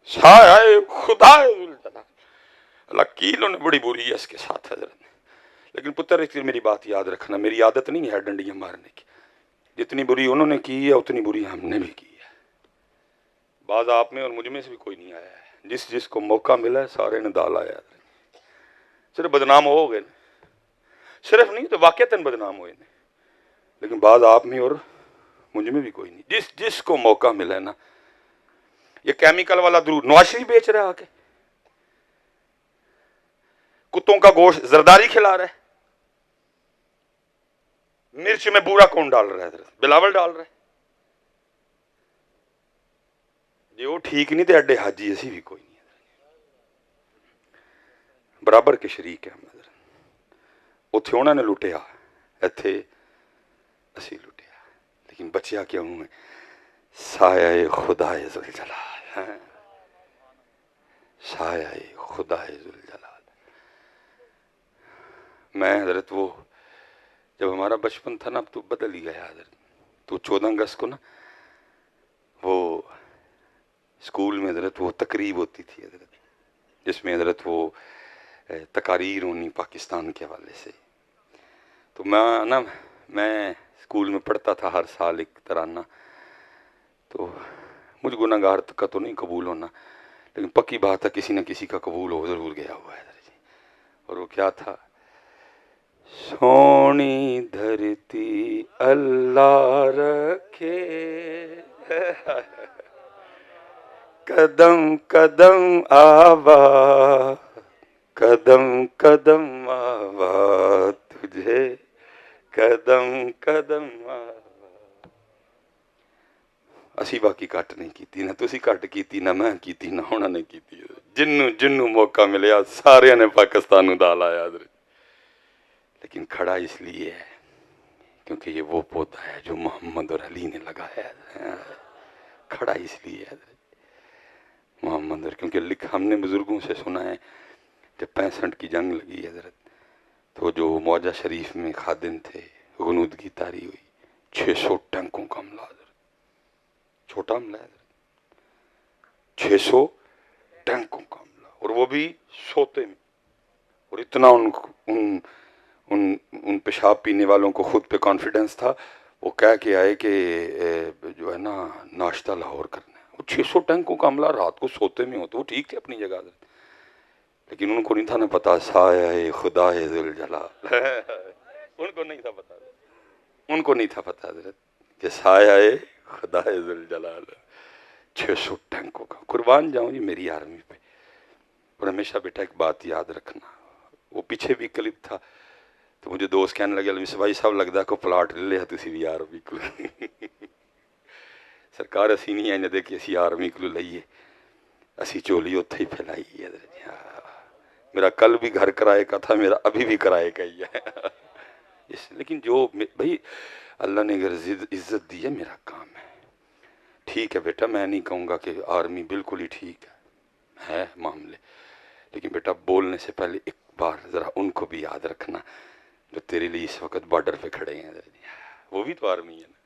سایہ خدا ذوالجلال. اللہ کیلوں نے بڑی بری ہے اس کے ساتھ حضرت. لیکن پتر ایک میری بات یاد رکھنا، میری عادت نہیں ہے ڈنڈیاں مارنے کی. جتنی بری انہوں نے کی ہے اتنی بری ہم نے بھی کی ہے. بعض آپ میں اور مجھ میں سے بھی کوئی نہیں آیا ہے. جس کو موقع ملا ہے سارے نے دال آیا. صرف بدنام ہو گئے، صرف نہیں تو واقعتاً بدنام ہوئے، لیکن بعض آپ میں اور مجھ میں بھی کوئی نہیں. جس کو موقع ملا ہے نا، یہ کیمیکل والا درود نواز شریف بیچ رہا ہے، آ کے کتوں کا گوشت زرداری کھلا رہا ہے. مرچ میں بورا کون ڈال رہا ہے؟ بلاول ڈال رہا ہے. جی وہ ٹھیک نہیں تے اڈے حاجی اسی بھی کوئی نہیں، برابر کے شریک ہے. اتھے انہوں نے لٹیا، ایتھے اسی لٹیا، لیکن بچیا کیوں ہے؟ سایہ خدا ذوالجلال، سایہ خدا ذوالجلال. میں حضرت وہ جب ہمارا بچپن تھا نا، اب تو بدل ہی گیا حضرت. تو 14 اگست کو نا وہ اسکول میں حضرت وہ تقریب ہوتی تھی حضرت، جس میں حضرت وہ تقاریر ہونی پاکستان کے حوالے سے. تو میں اسکول میں پڑھتا تھا ہر سال ایک ترانہ. تو مجھ گناہ گار کا تو نہیں قبول ہونا، لیکن پکی بات ہے کسی نہ کسی کا قبول ہو ضرور گیا ہوا ہے. اور وہ کیا تھا؟ سونی دھرتی اللہ رکھے، قدم قدم آوا، قدم قدم آوا تجھے، قدم قدم آوا. اسی باقی کٹ نہیں کیتی، نہ تسی کٹ کیتی، نہ میں کیتی، نہ ہونا نے کیتی. جنوں موقع ملیا سارے نے پاکستان نو دال آیا. لیکن کھڑا اس لیے ہے کیونکہ یہ وہ پودا ہے جو محمد اور علی نے لگایا ہے. کھڑا اس لیے ہے محمد اور، کیونکہ ہم نے بزرگوں سے سنا ہے کہ 65 کی جنگ لگی حضرت، تو جو موجہ شریف میں خادم تھے غنودگی طاری ہوئی، 600 ٹینکوں کا حملہ حضرت. چھوٹا حملہ ہے حضرت، 600 ٹینکوں کا حملہ، اور وہ بھی سوتے میں. اور اتنا ان پیشاب پینے والوں کو خود پہ کانفیڈنس تھا، وہ کہہ کے آئے کہ جو ہے نا ناشتہ لاہور کرنا ہے. وہ 600 ٹینکوں کا عملہ رات کو سوتے میں ہوتا. وہ ٹھیک تھے اپنی جگہ، لیکن ان کو نہیں تھا نا پتا سایہ خدا ذوالجلال. ان کو نہیں تھا پتا، ان کو نہیں تھا پتا حضرت کہ سایہ خدا ذوالجلال 600 ٹینکوں کا. قربان جاؤں جی میری آرمی پہ. اور ہمیشہ بیٹا ایک بات یاد رکھنا، وہ پیچھے بھی کلپ تھا تو مجھے دوست کہنے لگے علمی بھائی صاحب لگتا کو پلاٹ لے لیا تسی بھی آرمی کو. سرکار اسی نہیں آئیں دے کہ اسی آرمی کو لئیے، اسی چولی اتھے ہی پھیلائیے. میرا کل بھی گھر کرائے کا تھا، میرا ابھی بھی کرائے کا ہی ہے. لیکن جو بھائی اللہ نے اگر عزت دی ہے میرا کام ہے. ٹھیک ہے بیٹا، میں نہیں کہوں گا کہ آرمی بالکل ہی ٹھیک ہے معاملے، لیکن بیٹا بولنے سے پہلے ایک بار ذرا ان کو بھی یاد رکھنا جو تیرے لیے اس وقت بارڈر پہ کھڑے ہیں. وہ بھی تو آرمی ہے نا.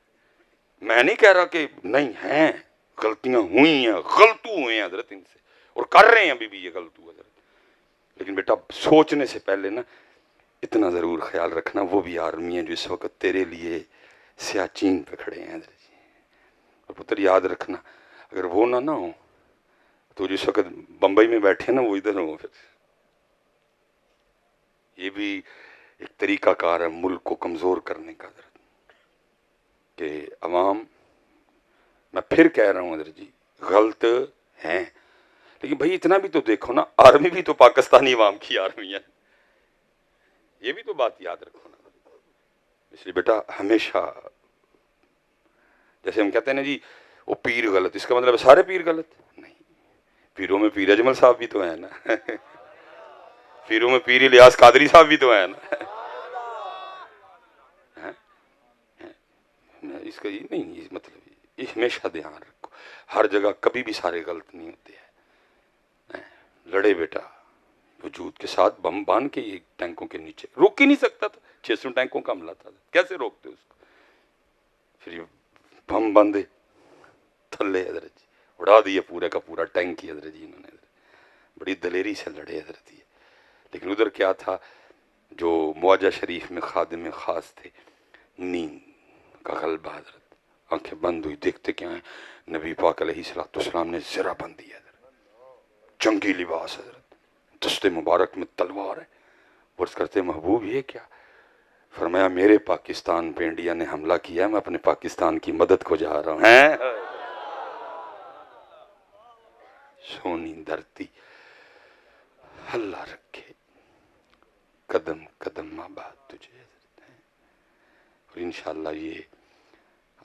میں نہیں کہہ رہا کہ نہیں ہیں، غلطیاں ہوئی ہیں، غلطو ہوئے ہیں حضرت ان سے، اور کر رہے ہیں ابھی بھی یہ غلطو حضرت. لیکن بیٹا سوچنے سے پہلے نا اتنا ضرور خیال رکھنا وہ بھی آرمی ہیں جو اس وقت تیرے لیے سیاچین پہ کھڑے ہیں حضرت. اور پتر یاد رکھنا اگر وہ نہ ہو تو جس وقت بمبئی میں بیٹھے نا وہ ادھر ہو. پھر یہ بھی ایک طریقہ کار ہے ملک کو کمزور کرنے کا حضرت، کہ عوام، میں پھر کہہ رہا ہوں حضرت جی غلط ہیں، لیکن بھائی اتنا بھی تو دیکھو نا آرمی بھی تو پاکستانی عوام کی آرمی ہے. یہ بھی تو بات یاد رکھو نا. اس لیے بیٹا ہمیشہ جیسے ہم کہتے ہیں نا جی وہ پیر غلط، اس کا مطلب سارے پیر غلط نہیں. پیروں میں پیر اجمل صاحب بھی تو ہیں نا. پیروں میں پیر الیاس قادری صاحب بھی تو ہیں نا. اس کا یہ نہیں، یہ مطلب یہ ہمیشہ دھیان رکھو ہر جگہ کبھی بھی سارے غلط نہیں ہوتے ہیں. لڑے بیٹا وجود کے ساتھ، بم باندھ کے یہ ٹینکوں کے نیچے روک ہی نہیں سکتا تھا. 600 ٹینکوں کا حملہ تھا، کیسے روکتے اس کو؟ پھر یہ بم باندھے تھلے حضرت جی اڑا دیے پورے کا پورا ٹینک ہی حضرت جی. انہوں نے بڑی دلیری سے لڑے حضرت جی. لیکن ادھر کیا تھا جو معاجہ شریف میں خادم خاص تھے، نیند کا غلبہ حضرت. آنکھیں بند ہوئی، دیکھتے کیا ہیں نبی پاک علیہ السلام نے زرہ بندی ہے حضرت، جنگی لباس حضرت، دست مبارک میں تلوار ہے. ورز کرتے محبوب یہ کیا؟ فرمایا میرے پاکستان پہ انڈیا نے حملہ کیا، میں اپنے پاکستان کی مدد کو جا رہا ہوں. سونی دھرتی اللہ رکھے قدم قدم آباد تجھے حضرت ہے، اور انشاءاللہ یہ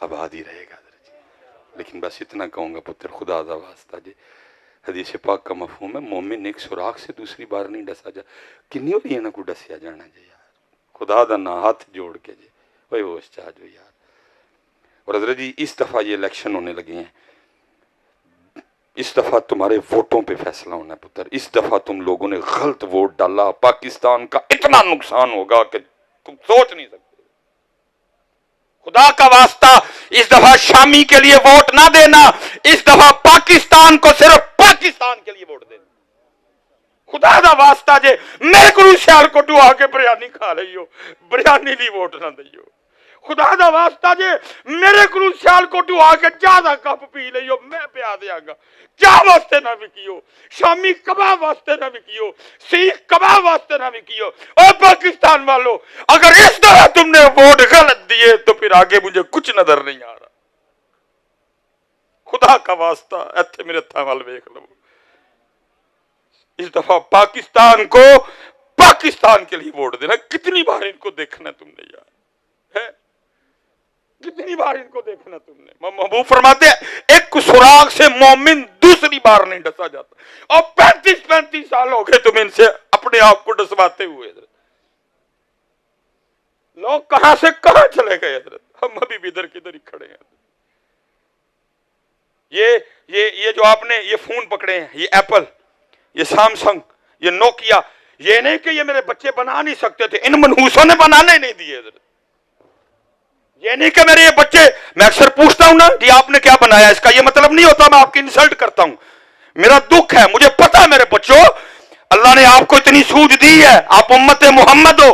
آباد ہی رہے گا حضرت جی. لیکن بس اتنا کہوں گا پتر خدا دا واسطہ جی، حدیث پاک کا مفہوم ہے مومن ایک سوراخ سے دوسری بار نہیں ڈسا جا. کنی ہو رہی ہے نا کو ڈسیا جانا جی یار، خدا دا نا ہاتھ جوڑ کے جی وہی ہوش چاہ جو یار. اور حضرت جی اس دفعہ یہ الیکشن ہونے لگے ہیں، اس دفعہ تمہارے ووٹوں پہ فیصلہ ہونا ہے پتر. اس دفعہ تم لوگوں نے غلط ووٹ ڈالا، پاکستان کا اتنا نقصان ہوگا کہ تم سوچ نہیں سکتے. خدا کا واسطہ اس دفعہ شامی کے لیے ووٹ نہ دینا، اس دفعہ پاکستان کو صرف پاکستان کے لیے ووٹ دینا. خدا دا واسطہ جے میرے کو سیال کو ڈوا کے بریانی کھا رہی ہو، بریانی لی ووٹ نہ دئیو. خدا دا واسطہ جے میرے کو سیال کو ڈوا کے چاہ دا کپ پی لئی ہو، میں پیا دیا گا. چاہ واسطے نہ وکیو، شامی کباب واسطے نہ وکیو، سیخ کباب واسطے نہ وکیو. اور پاکستان والو اگر اس طرح تم نے ووٹ غلط دیے تو پھر آگے مجھے کچھ نظر نہیں آ رہا. خدا کا واسطہ ایتھے میرے تھا وال ویکھ لو. اس دفعہ پاکستان کو پاکستان کے لیے ووٹ دینا. کتنی بار ان کو دیکھنا تم نے یار، ہے کتنی بار ان کو دیکھنا تم نے. محبوب فرماتے ہیں ایک سراغ سے مومن دوسری بار نہیں ڈسا جاتا. اور 35 سال ہو گئے تم ان سے اپنے آپ کو ڈسواتے ہوئے. لوگ کہاں سے کہاں چلے گئے حضرت، ہم ابھی بھی ادھر کدھر ہی کھڑے ہیں. یہ جو آپ نے یہ فون پکڑے ہیں، یہ ایپل، یہ سامسنگ، یہ نوکیا، یہ نہیں کہ یہ میرے بچے بنا نہیں سکتے تھے، ان منحوسوں نے بنانے نہیں دیے حضرت. یہ نہیں کہ میرے یہ بچے، میں اکثر پوچھتا ہوں نا جی آپ نے کیا بنایا، اس کا یہ مطلب نہیں ہوتا میں آپ کی انسلٹ کرتا ہوں. میرا دکھ ہے، مجھے پتا میرے بچوں اللہ نے آپ کو اتنی سوجھ دی ہے، آپ امت محمد ہو،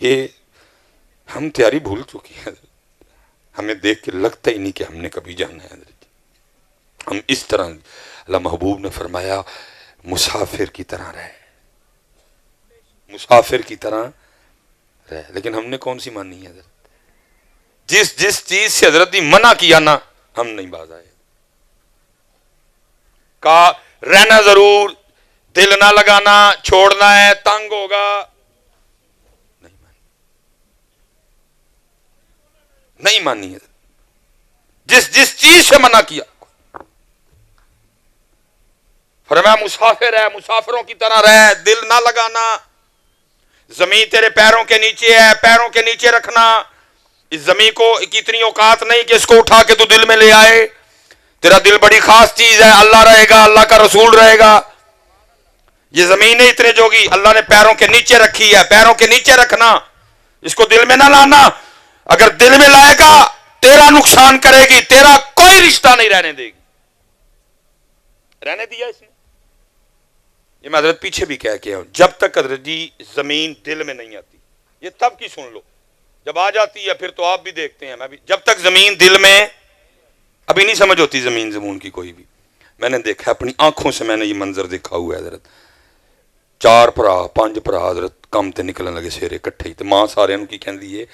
یہ ہم تیاری بھول چکے ہیں حضرت، ہمیں دیکھ کے لگتا ہی نہیں کہ ہم نے کبھی جانا ہے حضرت۔ ہم اس طرح، اللہ محبوب نے فرمایا مسافر کی طرح رہے، مسافر کی طرح رہے، لیکن ہم نے کون سی مانی ہے حضرت؟ جس چیز سے حضرت نے منع کیا نا، ہم نہیں باز آئے۔ کہا رہنا ضرور، دل نہ لگانا، چھوڑنا ہے، تنگ ہوگا، نہیں مانی ہے۔ جس چیز سے منع کیا، فرمایا مسافر ہے، مسافروں کی طرح رہ، دل نہ لگانا، زمین تیرے پیروں کے نیچے ہے، پیروں کے نیچے رکھنا، اس زمین کو اتنی اوقات نہیں کہ اس کو اٹھا کے تو دل میں لے آئے، تیرا دل بڑی خاص چیز ہے، اللہ رہے گا، اللہ کا رسول رہے گا، یہ زمین اتنے جوگی اللہ نے پیروں کے نیچے رکھی ہے، پیروں کے نیچے رکھنا، اس کو دل میں نہ لانا، اگر دل میں لائے گا تیرا نقصان کرے گی، تیرا کوئی رشتہ نہیں رہنے دے گی۔ رہنے دیا اس نے، یہ میں حضرت پیچھے بھی کہہ کے ہوں، جب تک حضرت جی زمین دل میں نہیں آتی، یہ تب کی سن لو، جب آ جاتی ہے پھر تو آپ بھی دیکھتے ہیں، میں بھی، جب تک زمین دل میں ابھی نہیں سمجھ ہوتی زمین زمون کی کوئی بھی، میں نے دیکھا اپنی آنکھوں سے، میں نے یہ منظر دیکھا ہوا ہے حضرت، 4 ਭਰਾ 5 ਭਰਾ حضرت کم تے نکلن لگے سویرے کٹھے، تے ماں سارے نوں کی کہندی ہے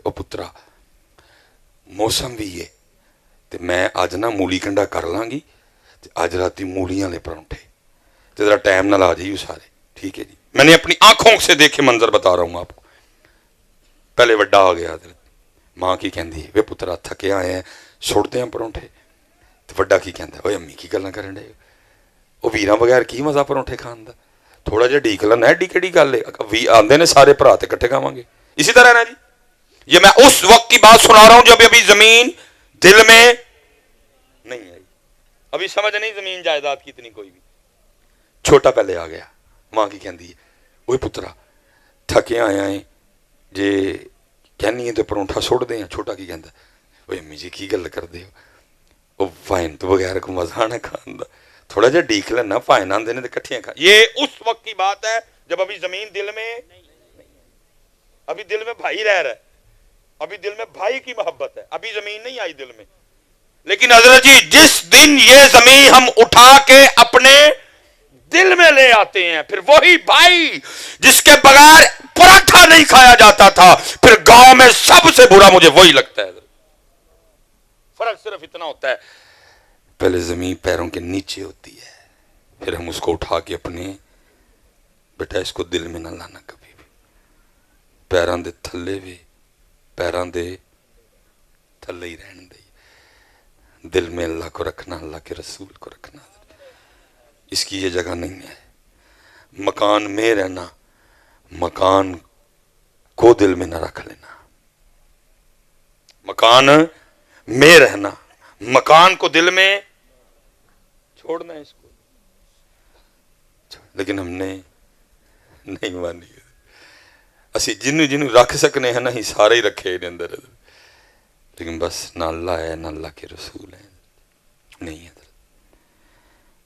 او پترا موسم بھی ہے تے میں اج نہ مولی کنڈا کر لاں گی تے اج راتی مولیاں لے پرونٹھے تے ذرا ٹائم نہ لا جائیو سارے، ٹھیک ہے جی۔ میں نے اپنی آنکھوں سے دیکھے منظر بتا رہا ہوں آپ کو۔ پہلے وڈا آ گیا حضرت، ماں کی کہندی ہے وے پترا تھکے آئے ہیں سٹ دیاں پرونٹھے، تے وڈا کی کہندا اوے امی کی گلاں کرن ڈے او ویراں بغیر کی مزہ پرونٹھے کھان دا، تھوڑا جہا ڈیک لینا، ایڈی کیڑی گل ہے، آندے نے سارے بھرا تے کٹھے کھاواں گے، اسی طرح نا جی۔ یہ میں اس وقت کی بات سنا رہا ہوں جب ابھی زمین دل میں نہیں آئی، ابھی سمجھ نہیں زمین جائیداد کی اتنی کوئی بھی۔ چھوٹا پہلے آ گیا، ماں کی کہندی ہے اوے پترا تھکے آیا ہیں جے کہنی ہے تو پرونٹھا سٹ دے، چھوٹا کی کہندا اوے امی جی کی گل کر دے ہو، وائن تو بغیر کو مزہ نہ کھان دا، تھوڑا جہا ڈیک لینا، وائن آندے نے تے کٹھیاں کھا۔ یہ اس وقت کی بات ہے جب ابھی زمین دل میں، ابھی دل میں بھائی رہ رہا ہے، ابھی دل میں بھائی کی محبت ہے، ابھی زمین نہیں آئی دل میں۔ لیکن حضرت جی جس دن یہ زمین ہم اٹھا کے اپنے دل میں لے آتے ہیں، پھر وہی بھائی جس کے بغیر پراٹھا نہیں کھایا جاتا تھا، پھر گاؤں میں سب سے برا مجھے وہی لگتا ہے۔ فرق صرف اتنا ہوتا ہے، پہلے زمین پیروں کے نیچے ہوتی ہے، پھر ہم اس کو اٹھا کے اپنے، بیٹا اس کو دل میں نہ لانا کبھی بھی، پیراں دے تھلے بھی، پیراں دے تھلے ہی رہن دے، دل میں اللہ کو رکھنا، اللہ کے رسول کو رکھنا، اس کی یہ جگہ نہیں ہے۔ مکان میں رہنا، مکان کو دل میں نہ رکھ لینا، مکان میں رہنا، مکان کو دل میں چھوڑنا ہے اس کو، لیکن ہم نے نہیں مانی۔ اسی جنوں رکھ سکنے ہیں نا ہی سارے ہی رکھے ان اندر، لیکن بس نہ اللہ ہے نہ اللہ کے رسول ہے، نہیں حضرت۔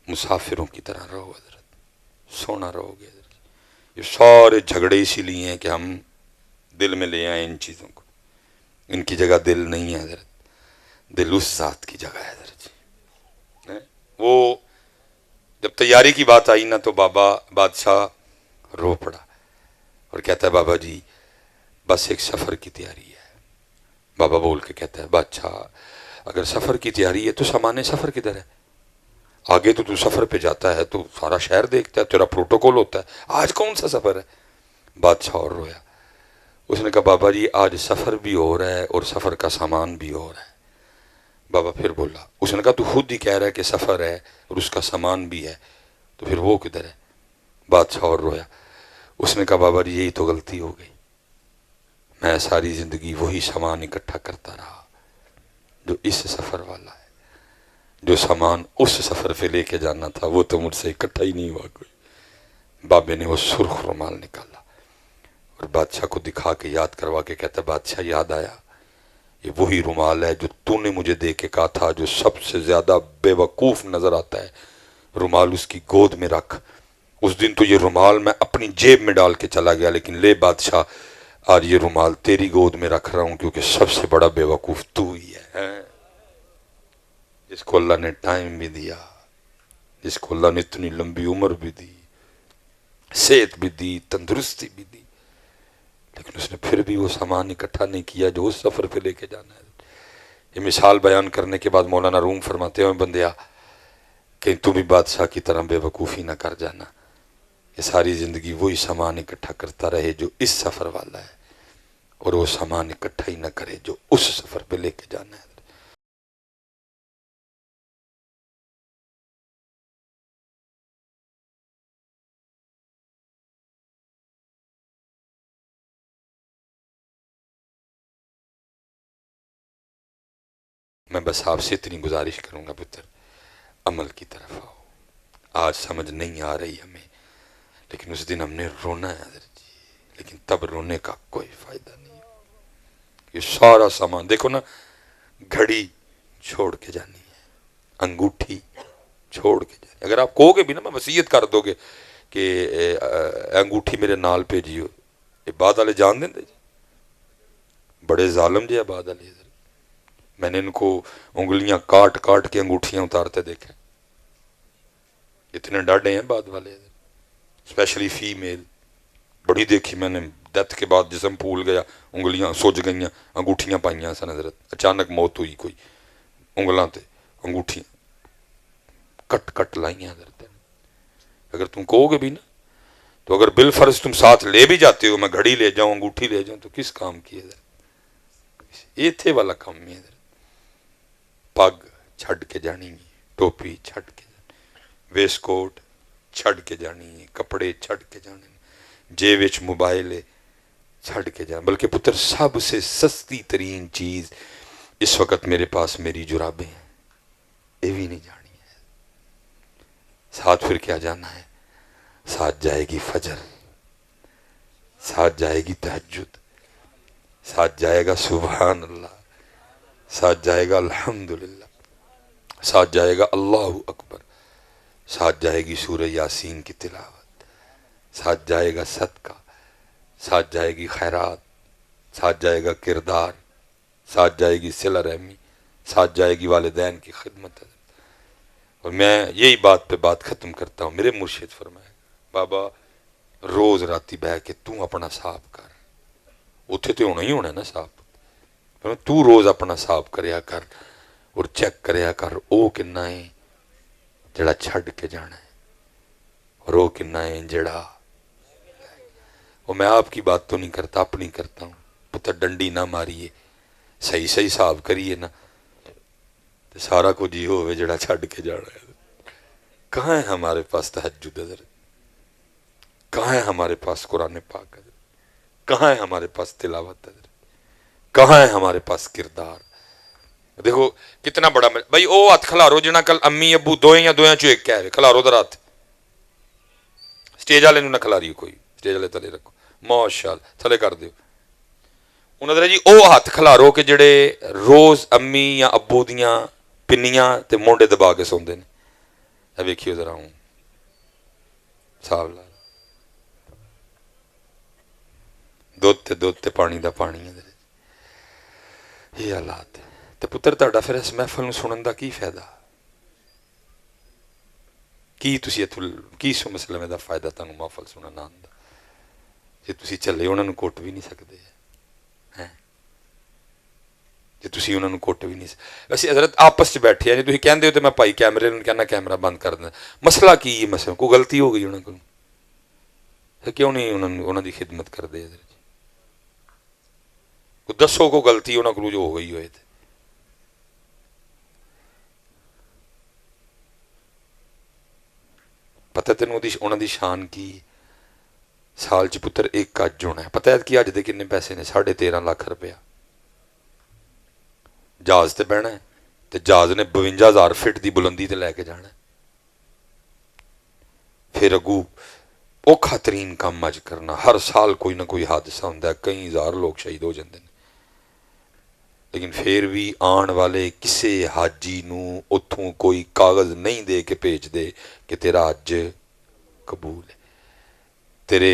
مسافروں کی طرح رہو حضرت، سونا رہو گے حضرت۔ یہ سارے جھگڑے اسی لیے ہیں کہ ہم دل میں لے آئیں ان چیزوں کو، ان کی جگہ دل نہیں ہے حضرت، دل اس ذات کی جگہ ہے حضرت جی۔ وہ جب تیاری کی بات آئی نا تو بابا بادشاہ رو پڑا اور کہتا ہے بابا جی بس ایک سفر کی تیاری ہے۔ بابا بول کے کہتا ہے بادشاہ اگر سفر کی تیاری ہے تو سامان سفر کدھر ہے؟ آگے تو سفر پہ جاتا ہے تو سارا شہر دیکھتا ہے، تیرا پروٹوکول ہوتا ہے، آج کون سا سفر ہے؟ بادشاہ اور رویا، اس نے کہا بابا جی آج سفر بھی ہو رہا ہے اور سفر کا سامان بھی ہو رہا ہے۔ بابا پھر بولا، اس نے کہا تو خود ہی کہہ رہا ہے کہ سفر ہے اور اس کا سامان بھی ہے، تو پھر وہ کدھر ہے؟ بادشاہ اور رویا، اس نے کہا بابا جی یہی تو غلطی ہو گئی، میں ساری زندگی وہی سامان اکٹھا کرتا رہا جو اس سفر والا ہے، جو سامان اس سفر پہ لے کے جانا تھا وہ تو مجھ سے اکٹھا ہی نہیں ہوا کوئی۔ بابے نے وہ سرخ رومال نکالا اور بادشاہ کو دکھا کے یاد کروا کے کہتا ہے بادشاہ یاد آیا، یہ وہی رومال ہے جو تو نے مجھے دے کے کہا تھا جو سب سے زیادہ بے وقوف نظر آتا ہے، رومال اس کی گود میں رکھ۔ اس دن تو یہ رومال میں اپنی جیب میں ڈال کے چلا گیا، لیکن لے بادشاہ آج یہ رومال تیری گود میں رکھ رہا ہوں کیونکہ سب سے بڑا بیوقوف تو ہی ہے، جس کو اللہ نے ٹائم بھی دیا، جس کو اللہ نے اتنی لمبی عمر بھی دی، صحت بھی دی، تندرستی بھی دی، لیکن اس نے پھر بھی وہ سامان اکٹھا نہیں کیا جو اس سفر پہ لے کے جانا ہے۔ یہ مثال بیان کرنے کے بعد مولانا روم فرماتے ہیں بندیا کہ تو بھی بادشاہ کی طرح بے وقوفی نہ کر جانا، یہ ساری زندگی وہی سامان اکٹھا کرتا رہے جو اس سفر والا ہے، اور وہ سامان اکٹھا ہی نہ کرے جو اس سفر پہ لے کے جانا ہے۔ میں بس آپ سے اتنی گزارش کروں گا پتر، عمل کی طرف آؤ۔ آج سمجھ نہیں آ رہی ہمیں، لیکن اس دن ہم نے رونا ہے حضرت جی، لیکن تب رونے کا کوئی فائدہ نہیں۔ یہ سارا سامان دیکھو نا، گھڑی چھوڑ کے جانی ہے، انگوٹھی چھوڑ کے جانی، اگر آپ کہو گے بھی نا، میں وصیت کر دو گے کہ انگوٹھی میرے نال بھیجیو، یہ بعد والے جان دیں جی، بڑے ظالم جی بعد والے۔ میں نے ان کو انگلیاں کاٹ کاٹ کے انگوٹھیاں اتارتے دیکھا، اتنے ڈاڈے ہیں بعد والے، اسپیشلی فیمیل بڑی دیکھی میں نے، ڈیتھ کے بعد جسم پھول گیا، انگلیاں سج گئیاں، انگوٹھیاں پائیاں سن حضرت، اچانک موت ہوئی، کوئی انگلاں تے انگوٹھیاں کٹ کٹ لائیاں حضرت۔ اگر تم کہو گے بھی نا، تو اگر بالفرض تم ساتھ لے بھی جاتے ہو، میں گھڑی لے جاؤں انگوٹھی لے جاؤں، تو کس کام کی حضرت؟ یہ تھے والا کام ہے حضرت۔ پگ چھڑ کے جانی ہے، ٹوپی چھڑ کے جانی، ویس کوٹ چھڑ کے جانی ہے، کپڑے چھڑ کے جانے، جیب وچ موبائل ہے چھڑ کے جانا۔ بلکہ پتر سب سے سستی ترین چیز اس وقت میرے پاس میری جرابیں ہیں، یہ بھی نہیں جانی ہے۔ ساتھ پھر کیا جانا ہے؟ ساتھ جائے گی فجر، ساتھ جائے گی تہجد، ساتھ جائے گا سبحان اللہ، ساتھ جائے گا الحمدللہ، ساتھ جائے گا اللہ اکبر، ساتھ جائے گی سورہ یاسین کی تلاوت، ساتھ جائے گا صدقہ، ساتھ جائے گی خیرات، ساتھ جائے گا کردار، ساتھ جائے گی صلہ رحمی، ساتھ جائے گی والدین کی خدمت۔ اور میں یہی بات پہ بات ختم کرتا ہوں، میرے مرشد فرمائے بابا روز راتی بہ کے تو اپنا صاف کر، اتھے تو ہونا ہی ہونا ہے نا صاف، تو روز اپنا صاف کریا کر اور چیک کریا کر، او کنا ہے جڑا چھڑ کے جانا ہے اور او کنا ہے جڑا۔ اور میں آپ کی بات تو نہیں کرتا، اپنی کرتا ہوں، پتہ ڈنڈی نہ ماریے، صحیح صحیح صاف کریے نا، تو سارا کچھ ہی ہوئے جڑا چھڑ کے جانا ہے۔ کہاں ہے ہمارے پاس تہجد حضرت؟ کہاں ہے ہمارے پاس قرآن پاک حضرت؟ کہاں ہے ہمارے پاس تلاوت حضرت؟ کہاں ہے ہمارے پاس کردار؟ دیکھو کتنا بڑا بھائی، او ہاتھ کھلارو جنا کل امی ابو دوئیں یا دوئیں چو ایک کہہ رہے، کھلارو در ہاتھ، سٹیج والے نہ کھلاری کوئی، سٹیج والے تلے رکھو، ماشاءاللہ تھلے کر دیو۔ انہوں نے جی او ہاتھ کھلارو کہ جڑے روز امی یا ابو دیاں پنیاں تے مونڈے دبا کے سوندے نے، اے ویکھیو ذرا ہوں صاحب لا دودھ تے پانی دا پانی ہے، یہ حالات ہے۔ تو پتر تہاڈا پھر اس محفل نو سنن دا کی فائدہ؟ کی تسی کی سو مسئلے دا فائدہ تانوں محفل سنن آندا جے تسی چلے انہاں نو کوٹ بھی نہیں سکدے ہیں، جے تسی انہاں نو کوٹ بھی نہیں سکدے۔ ویسے حضرت آپس چ بیٹھے ہیں، جے تسی کہندے ہو تے میں پائی کیمرے نوں کہنا کیمرہ بند کر دیں، مسئلہ کی ہے؟ مسئلہ کوئی غلطی ہو گئی انہاں کول، کیوں نہیں انہاں دی خدمت کردے حضرت جی؟ کوئی دسو کو غلطی انہاں کول جو ہو گئی ہوئے تے پتہ تینوں انہاں دی شان کی؟ سال چ پتر ایک اج ہونا ہے، پتہ ہے کہ اج دے کنے پیسے نے؟ 13.5 لاکھ روپیہ۔ جہاز تے بہنا ہے تے جہاز نے 52,000 فٹ دی بلندی تے لے کے جانا ہے، پھر اگو اوکھا ترین کام اج کرنا، ہر سال کوئی نہ کوئی حادثہ ہوندا ہے، کئی ہزار لوگ شہید ہو جاندے ہیں، لیکن پھر بھی آن والے کسے حاجی نو اتھوں کوئی کاغذ نہیں دے کے بھیج دے کہ تیرا حج قبول ہے۔ تیرے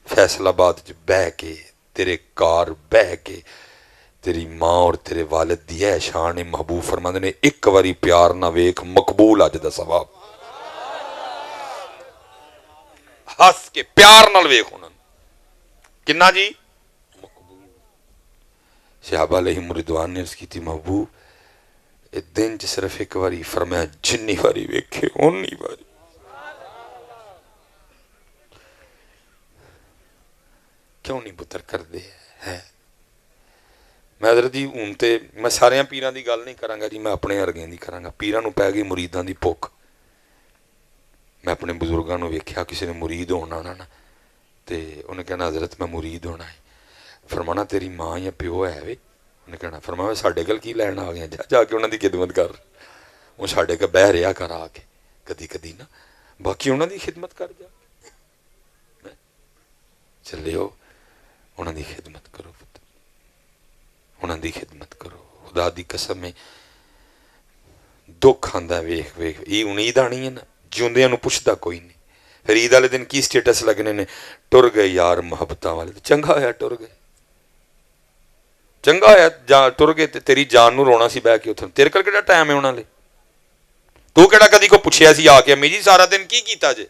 فیصل آباد بہ کے تیرے کار بہ کے تیری ماں اور تیرے والد دی ہے شان محبوب فرماندے نے ایک واری پیار نہ ویکھ مقبول اج دا ثواب ہس کے پیار نال ویکھ انہاں کنا جی مقبول صحابہ علیہم رضوان نے اس کی تھی محبوب دن چ صرف ایک واری فرمایا جنی واری ویکھے اونی واری کیوں نہیں پتر کر دے ہے میں حضرت جی ہوں تے میں سارے پیران دی گل نہیں کراں گا جی میں اپنے ارگیں دی کراں گا پیران نو پی گئی مریداں دی بھوک میں اپنے بزرگاں نو ویکھیا کسی نے مرید ہونا نا تے انہیں کہنا حضرت میں مرید ہونا ہے فرمانا تیری ماں یا پیو ہے وے انہیں کہنا فرمایا ساڈے کل کی لین آ گیا جا جا کے انہاں دی خدمت کر وہ ساڈے کے بہ رہا کر آ کے کدی کدی نا باقی انہاں دی خدمت کر جا چلے ہو انہاں دی خدمت کرو انہاں دی خدمت کرو خدا دی قسم ہے دکھ آندا ویکھ ویکھ یہ ہن عید آنی ہے نا جیوندیاں نو پوچھدا کوئی نہیں پھر عید والے دن کی سٹیٹس لگنے نے ٹر گئے یار محبتاں والے چنگا ہویا ٹر گئے چنگا ہویا ٹر گئے تیری جان نو رونا سی بہ کے اتھے تیرے کول کیڑا ٹائم ہے انہاں لے تو کیڑا کدی کو پوچھیا سی آ کے امی جی سارا دن کی کیتا جے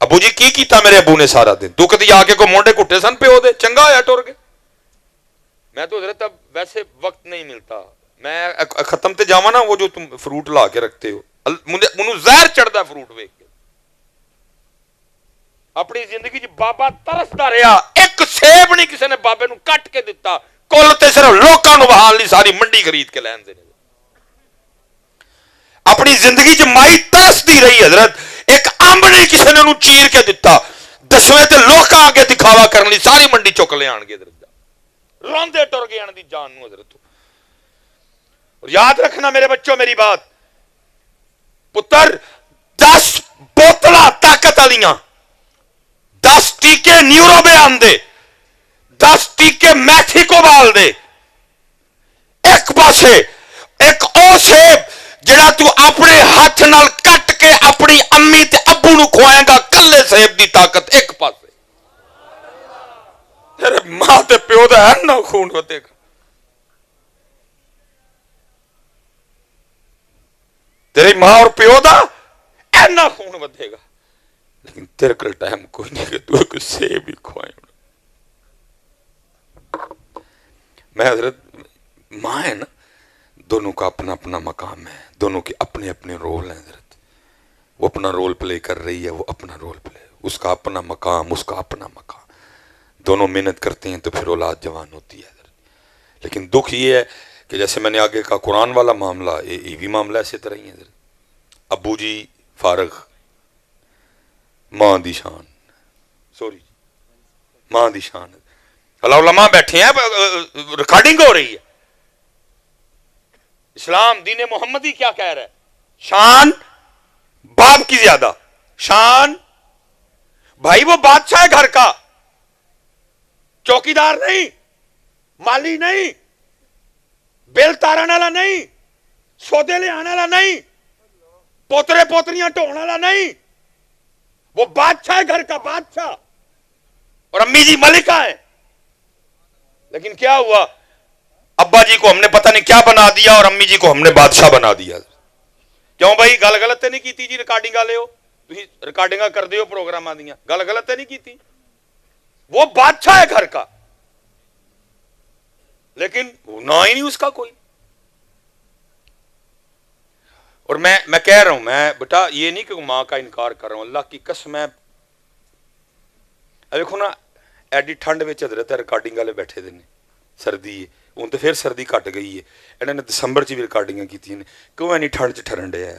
ابو جی کی کیتا میرے ابو نے سارا دن تو کدی آ کے کو مونڈے کٹے سن پیو دے چنگا ہویا ٹر گئے میں تو حضرت اب ویسے وقت نہیں ملتا میں ختم تے جاواں نا وہ جو تم فروٹ لا کے رکھتے ہو منو زہر چڑھدا فروٹ ویکھ کے اپنی زندگی چ بابا ترسدا رہیا ایک سیب نہیں کسی نے بابے نو کٹ کے دتا کل تے صرف لوکاں نو بہان لئی ساری منڈی خرید کے لین دے اپنی زندگی چ مائی ترسدی رہی حضرت ایک امب نہیں کسی نے انہوں چیر کے دتا دسویں تے لوکاں آگے دکھاوا کرن لئی ساری منڈی چک لے آن گے حضرت روندے ٹر گئے ان دی جان نو حضرت اور یاد رکھنا میرے بچوں میری بات پتر 10 بوتلاں طاقت والیاں 10 ٹیکے نیورو بیان دے 10 ٹیکے میتھی کو بال دے ایک پاسے ایک او سیب جڑا تو اپنے ہاتھ نال کٹ کے اپنی امی تے ابو نو کھوائے گا کلے سیب دی طاقت ایک پاسے تیرے ماں تے پیو دا ہے نا خون ودے گا تیری ماں اور پیو دا اینا خون ودے گا لیکن تیرے کل ٹائم کوئی نہیں کہ تو ایک سیب ہی کھوائیں میں حضرت ماں ہے نا دونوں کا اپنا اپنا مقام ہے دونوں کے اپنے اپنے رول ہیں حضرت وہ اپنا رول پلے کر رہی ہے وہ اپنا رول پلے اس کا اپنا مقام اس کا اپنا مقام دونوں محنت کرتے ہیں تو پھر اولاد جوان ہوتی ہے حضرت لیکن دکھ یہ ہے کہ جیسے میں نے آگے کہا قرآن والا معاملہ یہ بھی معاملہ ایسے طرح ہی ہے حضرت ابو جی فارغ ماں دی شان سوری ماں دی شان علماء بیٹھے ہیں ریکارڈنگ ہو رہی ہے اسلام دین محمدی کیا کہہ رہا ہے شان باپ کی زیادہ شان بھائی وہ بادشاہ ہے گھر کا چوکیدار نہیں مالی نہیں بل تارن والا نہیں سودے لے آنے والا نہیں پوترے پوتریاں ٹھونے والا نہیں وہ بادشاہ ہے گھر کا بادشاہ اور امی جی ملکہ ہے لیکن کیا ہوا ابا جی کو ہم نے پتہ نہیں کیا بنا دیا اور امی جی کو ہم نے بادشاہ بنا دیا کیوں بھائی گل غلط نہیں کیتی جی ریکارڈنگ والے ہو تسی ریکارڈنگاں کر دیو پروگراماں دیاں گل غلط نہیں کیتی وہ بادشاہ ہے گھر کا لیکن نہ ہی نہیں اس کا کوئی اور میں کہہ رہا ہوں میں بیٹا یہ نہیں کہ ماں کا انکار کر رہا ہوں اللہ کی قسم ہے دیکھو نا ایڈی ٹھنڈ میں حضرت ریکارڈنگ والے بیٹھے دے نے سردی ہے ہوں تو پھر سردی گھٹ گئی ہے انہوں نے دسمبر چ بھی ریکارڈنگاں کیتیاں نے کیوں اینی ٹھنڈ چ ٹھرن ڈیا ہے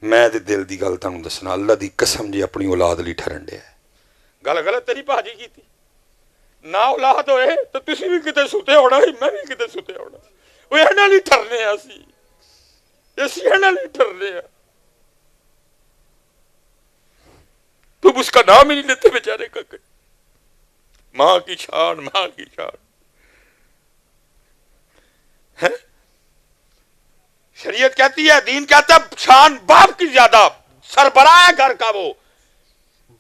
میں تے دل دی گل تانوں دسنا اللہ دی قسم جی اپنی اولاد لئی ٹھرن ڈیا ہے گل غلط تیری بھاجی کیتی نہ اولاد ہوئے تو تسی بھی کتے ستے ہونا میں بھی کتے ستے ہونا وہ انہاں لئی ٹھرنے اسی انہاں لئی ٹھرنے ہیں تم اس کا نام ہی نہیں لیتے بیچارے کا ماں کی شان ماں کی شان ہے شریعت کہتی ہے دین کہتا ہے شان باپ کی زیادہ سربراہ ہے گھر کا وہ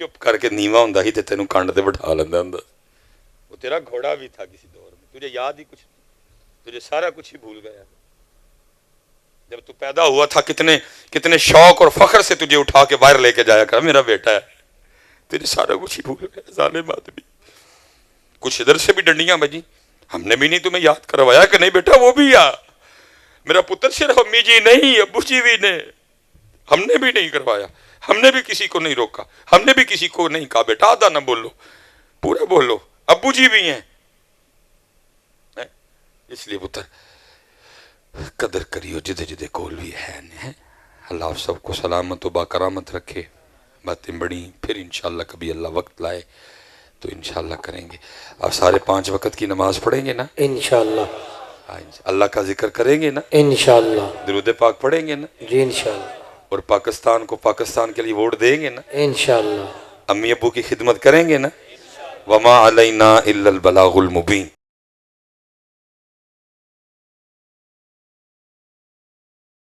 چپ کر کے نیواں ہوندا ہی تے تینوں کنڈ تے بٹھا لیندا ہوندا. وہ تیرا گھوڑا بھی تھا کسی دور میں, تجھے یاد ہی کچھ نہیں, تجھے سارا کچھ ہی بھول گیا. جب تو پیدا ہوا تھا کتنے شوق اور فخر سے تجھے اٹھا کے باہر لے کے جایا کر, میرا بیٹا ہے, تیرے سارا کچھ ہی بھول گیا ظالم آدمی. کچھ ادھر سے بھی ڈنڈیاں بجی, ہم نے بھی نہیں تمہیں یاد کروایا کہ نہیں بیٹا وہ بھی آ, میرا پتر صرف امی جی نہیں ابو جی بھی نے, ہم نے بھی نہیں کروایا, ہم نے بھی کسی کو نہیں روکا, ہم نے بھی کسی کو نہیں کہا بیٹا آدھا نہ بولو, پورا بولو, ابو جی بھی ہیں. اس لیے پتر قدر کریو جدے جدے کول بھی ہے. اللہ آپ سب کو سلامت و باکرامت رکھے. باتیں بڑی, پھر انشاءاللہ کبھی اللہ وقت لائے تو انشاءاللہ کریں گے. آپ سارے 5 وقت کی نماز پڑھیں گے نا انشاءاللہ, اللہ کا ذکر کریں گے نا انشاءاللہ, درود پاک پڑھیں گے نا جی انشاءاللہ, اور پاکستان کو پاکستان کے لیے ووٹ دیں گے نا انشاءاللہ, امی ابو کی خدمت کریں گے نا, وما علینا الا البلاغ المبین.